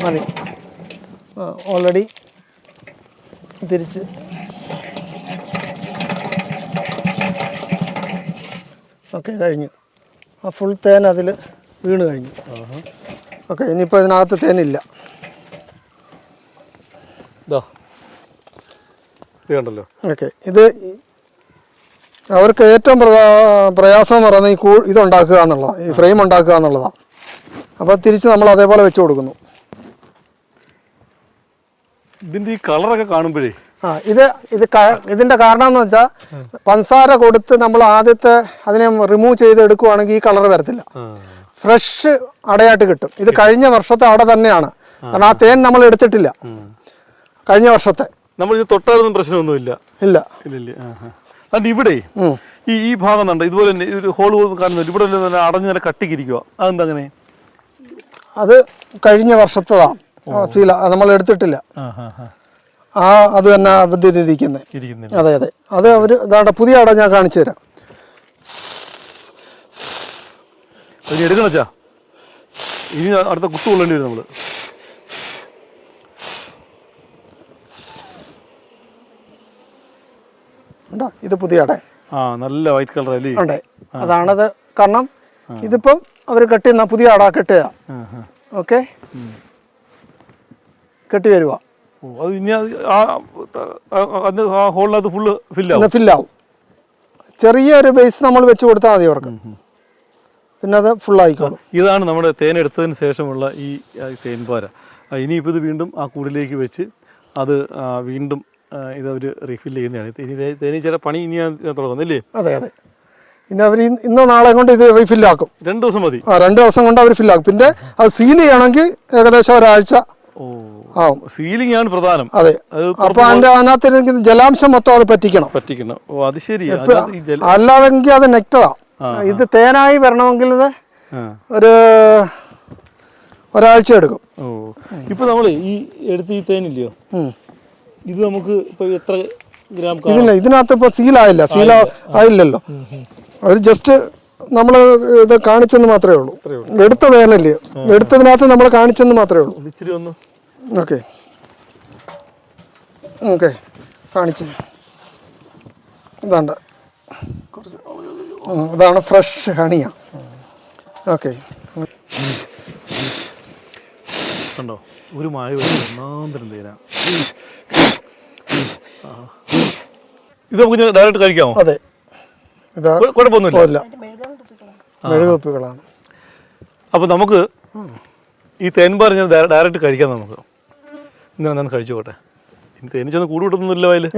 മതി. ഓൾറെഡി തിരിച്ച് ഓക്കെ കഴിഞ്ഞു. ആ ഫുൾ തേൻ അതിൽ വീണ് കഴിഞ്ഞു. ഓക്കെ, ഇനിയിപ്പോൾ ഇതിനകത്ത് തേനില്ല. കണ്ടല്ലോ. ഓക്കെ, ഇത് അവർക്ക് ഏറ്റവും പ്രയാസം എന്ന് പറയുന്നത് ഈ ഇതുണ്ടാക്കുക എന്നുള്ളതാണ്, ഈ ഫ്രെയിം ഉണ്ടാക്കുക എന്നുള്ളതാണ്. അപ്പോൾ തിരിച്ച് നമ്മൾ അതേപോലെ വെച്ച് കൊടുക്കുന്നു. ഇതിൻ്റെ ഈ കളറൊക്കെ കാണുമ്പോഴേ ഇതിന്റെ കാരണം എന്ന് വെച്ചാൽ പഞ്ചസാര കൊടുത്ത് നമ്മൾ ആദ്യത്തെ അതിനെ റിമൂവ് ചെയ്ത് എടുക്കുവാണെങ്കിൽ ഈ കളർ വരത്തില്ല. ഫ്രഷ് അടയായിട്ട് കിട്ടും. ഇത് കഴിഞ്ഞ വർഷത്തെ അട തന്നെയാണ്. കാരണം ആ തേൻ നമ്മൾ എടുത്തിട്ടില്ല, കഴിഞ്ഞ വർഷത്തെ. നമ്മൾ ഇത് തൊട്ടാലൊന്നും പ്രശ്നമൊന്നുമില്ല. ഇല്ല. അതുകൊണ്ട് ഇവിടെ ഈ ഭാഗം കണ്ടോ ഇതുപോലെ ഒരു ഹോൾ കാണുന്നില്ല, ഇവിടെ അടഞ്ഞ് നല്ല കട്ടിക്കിരിക്കുക. അതെന്താ അങ്ങനെ? അത് കഴിഞ്ഞ വർഷത്തതാ സീല, നമ്മൾ എടുത്തിട്ടില്ല. അത് തന്നെ ഇരിക്കുന്നത്. അതെ അത് അവര് ഇതാണ്ട് പുതിയ അട ഞാൻ കാണിച്ചു തരാം. എടുക്കണച്ചാ ഇനി അടുത്ത കുത്തു കൊള്ളേണ്ടി വരും നമ്മള്. ഇത് പുതിയ അട. നല്ല വൈറ്റ് കളർ അല്ലേ? ഉണ്ട്. അതാണത്. കാരണം ഇതിപ്പം അവര് പുതിയ അട കെട്ടുക. ഓക്കെ, കെട്ടി വരുക. ഫില്ലാവും. ചെറിയൊരു ബേസ് നമ്മൾ വെച്ച് കൊടുത്താൽ മതി അവർക്ക്, പിന്നെ അത് ഫുള്ളായിക്കോളും. ഇതാണ് നമ്മുടെ തേൻ എടുത്തതിന് ശേഷമുള്ള ഈ തേൻപാര. ഇനിയിപ്പോൾ ഇത് വീണ്ടും ആ കൂടിലേക്ക് വെച്ച് അത് വീണ്ടും ഇതവർ റീഫിൽ ചെയ്യുന്നതാണ്. ഇനി തേനീച്ചയുടെ പണി ഇനി തുടങ്ങുന്നില്ലേ? അതെ. ഇനി അവർ ഇന്നോ നാളെ കൊണ്ട് ഇത് റീഫില്ലാക്കും. 2 ദിവസം മതി. 2 ദിവസം കൊണ്ട് അവർ ഫില്ലാക്കും. പിന്നെ അത് സീൽ ചെയ്യണമെങ്കിൽ ഏകദേശം ഒരാഴ്ച ആവും. സീലിംഗ് ആണ് പ്രധാനം. അതെ. അപ്പൊ അതിനകത്ത് ജലാംശം മൊത്തം അത് പറ്റിക്കണം. അത് ശരി. അല്ലാതെങ്കിൽ അത് നെക്ടറാ. ഇത് തേനായി വരണമെങ്കിൽ ഒരാഴ്ച എടുക്കും. ഇപ്പൊ നമ്മള് ഈ എടുത്ത് ഈ തേനില്ലയോ, ഇത് നമുക്ക് ഇപ്പൊ എത്ര ഗ്രാം? ഇതിനകത്ത് ഇപ്പൊ സീലായില്ലല്ലോ. അവർ ജസ്റ്റ് നമ്മൾ ഇത് കാണിച്ചെന്ന് മാത്രമേ ഉള്ളൂ. എടുത്ത തേനല്ലയോ, എടുത്തതിനകത്ത് നമ്മൾ കാണിച്ചെന്ന് മാത്രമേ ഉള്ളൂ. ഇച്ചിരി ഒന്ന് ഓക്കെ കാണിച്ച്. ഇതാണ് ഫ്രഷ് ഹണിയ. ഓക്കെ, കണ്ടോ ഒരു മായ ഒന്നാന്തരം തേനാ. ഇത് നമുക്ക് ഡയറക്റ്റ് കഴിക്കാമോ? അതെ, കുഴപ്പമൊന്നുമില്ല. മെഴുകുപ്പികളാണ്. അപ്പോൾ നമുക്ക് ഈ തേൻപാർ ഞാൻ ഡയറക്റ്റ് കഴിക്കാം. നമുക്ക് ഇന്ന് കഴിച്ചോട്ടെ. ഇനി തേനീച്ചൊന്നും കൂട് വിട്ടൊന്നുമില്ല വയല്.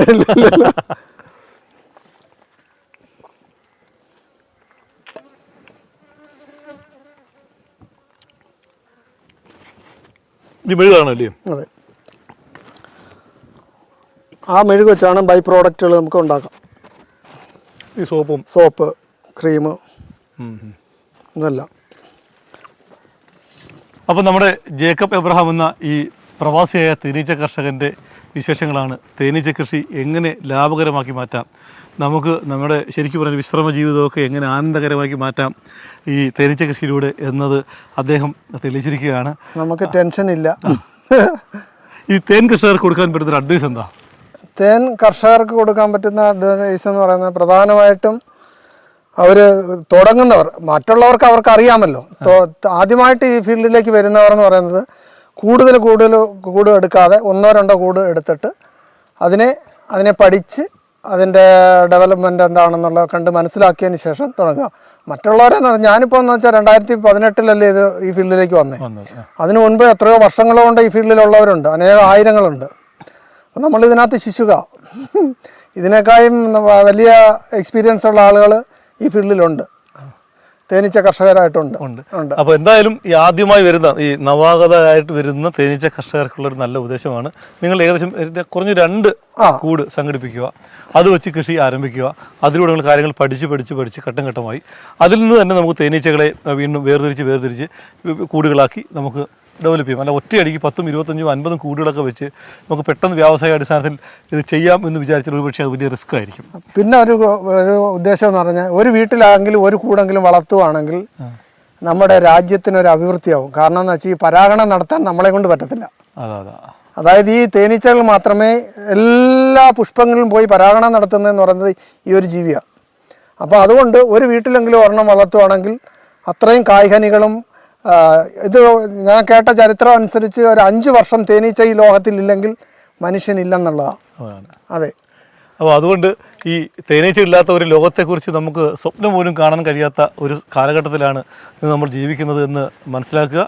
ഈ മെഴുകാണല്ലേ? അതെ, ആ മെഴുക് വെച്ചാണ് ബൈ പ്രോഡക്റ്റുകൾ നമുക്ക് ഉണ്ടാക്കാം. ഈ സോപ്പ്, ക്രീം, ഇതെല്ലാം. അപ്പം നമ്മുടെ ജേക്കബ് എബ്രഹാം എന്ന ഈ പ്രവാസിയായ തേനീച്ച കർഷകൻ്റെ വിശേഷങ്ങളാണ്. തേനീച്ച കൃഷി എങ്ങനെ ലാഭകരമാക്കി മാറ്റാം, നമുക്ക് നമ്മുടെ ശരിക്കും പറഞ്ഞ വിശ്രമ ജീവിതമൊക്കെ എങ്ങനെ ആനന്ദകരമാക്കി മാറ്റാം ഈ തേനീച്ച കൃഷിയിലൂടെ എന്നത് അദ്ദേഹം തെളിയിച്ചിരിക്കുകയാണ്. നമുക്ക് ടെൻഷൻ ഇല്ല. ഈ തേൻ കർഷകർക്ക് കൊടുക്കാൻ പറ്റുന്ന അഡ്വൈസ് എന്താ? തേൻ കർഷകർക്ക് കൊടുക്കാൻ പറ്റുന്ന അഡ്വൈസ് എന്ന് പറയുന്നത് പ്രധാനമായിട്ടും അവർ തുടങ്ങുന്നവർ, മറ്റുള്ളവർക്ക് അവർക്ക് അറിയാമല്ലോ, ആദ്യമായിട്ട് ഈ ഫീൽഡിലേക്ക് വരുന്നവർ എന്ന് പറയുന്നത് കൂടുതൽ കൂട് എടുക്കാതെ 1-2 കൂട് എടുത്തിട്ട് അതിനെ പഠിച്ച് അതിൻ്റെ ഡെവലപ്മെൻറ്റ് എന്താണെന്നുള്ളത് കണ്ട് മനസ്സിലാക്കിയതിന് ശേഷം തുടങ്ങുക. മറ്റുള്ളവരെന്ന് പറഞ്ഞാൽ ഞാനിപ്പോൾ എന്ന് വെച്ചാൽ 2018 ഇത് ഈ ഫീൽഡിലേക്ക് വന്നേ. അതിനു മുൻപ് എത്രയോ വർഷങ്ങൾ കൊണ്ട് ഈ ഫീൽഡിലുള്ളവരുണ്ട്, ആയിരങ്ങളുണ്ട്. അപ്പം നമ്മളിതിനകത്ത് ശിശുക. ഇതിനേക്കാളും വലിയ എക്സ്പീരിയൻസ് ഉള്ള ആളുകൾ ഈ ഫീൽഡിലുണ്ട്, തേനീച്ച കർഷകരായിട്ടുണ്ട്. അപ്പോൾ എന്തായാലും ഈ ആദ്യമായി വരുന്ന ഈ നവാഗതമായിട്ട് വരുന്ന തേനീച്ച കർഷകർക്കുള്ളൊരു നല്ല ഉപദേശമാണ്, നിങ്ങൾ ഏകദേശം കുറഞ്ഞ 2 കൂട് സംഘടിപ്പിക്കുക, അത് വെച്ച് കൃഷി ആരംഭിക്കുക. അതിലൂടെ നിങ്ങൾ കാര്യങ്ങൾ പഠിച്ച് ഘട്ടം ഘട്ടമായി അതിൽ നിന്ന് തന്നെ നമുക്ക് തേനീച്ചകളെ വീണ്ടും വേർതിരിച്ച് കൂടുകളാക്കി നമുക്ക് ഡെവലപ്പ് ചെയ്യും. അല്ല ഒറ്റയടിക്ക് 10, 25, 50 കൂടുകളൊക്കെ വെച്ച് നമുക്ക് പെട്ടെന്ന് വ്യാവസായിക അടിസ്ഥാനത്തിൽ ഇത് ചെയ്യാം എന്ന് വിചാരിച്ചാൽ ഒരുപക്ഷെ അത് വലിയ റിസ്ക് ആയിരിക്കും. പിന്നെ ഒരു ഉദ്ദേശം എന്ന് പറഞ്ഞാൽ ഒരു വീട്ടിലാണെങ്കിലും ഒരു കൂടെങ്കിലും വളർത്തുവാണെങ്കിൽ നമ്മുടെ രാജ്യത്തിനൊരു അഭിവൃദ്ധിയാവും. കാരണം എന്ന് വെച്ചാൽ ഈ പരാഗണം നടത്താൻ നമ്മളെ കൊണ്ട് പറ്റത്തില്ല. അതായത് ഈ തേനീച്ചകൾ മാത്രമേ എല്ലാ പുഷ്പങ്ങളിലും പോയി പരാഗണം നടത്തുന്നതെന്ന് പറയുന്നത് ഈ ഒരു ജീവിയാണ്. അപ്പോൾ അതുകൊണ്ട് ഒരു വീട്ടിലെങ്കിലും ഒരെണ്ണം വളർത്തുവാണെങ്കിൽ അത്രയും കായ്കനികളും ഇത് ഞാൻ കേട്ട ചരിത്രം അനുസരിച്ച് ഒരു 5 വർഷം തേനീച്ച ഈ ലോകത്തിൽ ഇല്ലെങ്കിൽ മനുഷ്യനില്ലെന്നുള്ളതാണ്. അതെ. അപ്പോൾ അതുകൊണ്ട് ഈ തേനീച്ച ഇല്ലാത്ത ഒരു ലോകത്തെക്കുറിച്ച് നമുക്ക് സ്വപ്നം പോലും കാണാൻ കഴിയാത്ത ഒരു കാലഘട്ടത്തിലാണ് നമ്മൾ ജീവിക്കുന്നത് എന്ന് മനസ്സിലാക്കുക.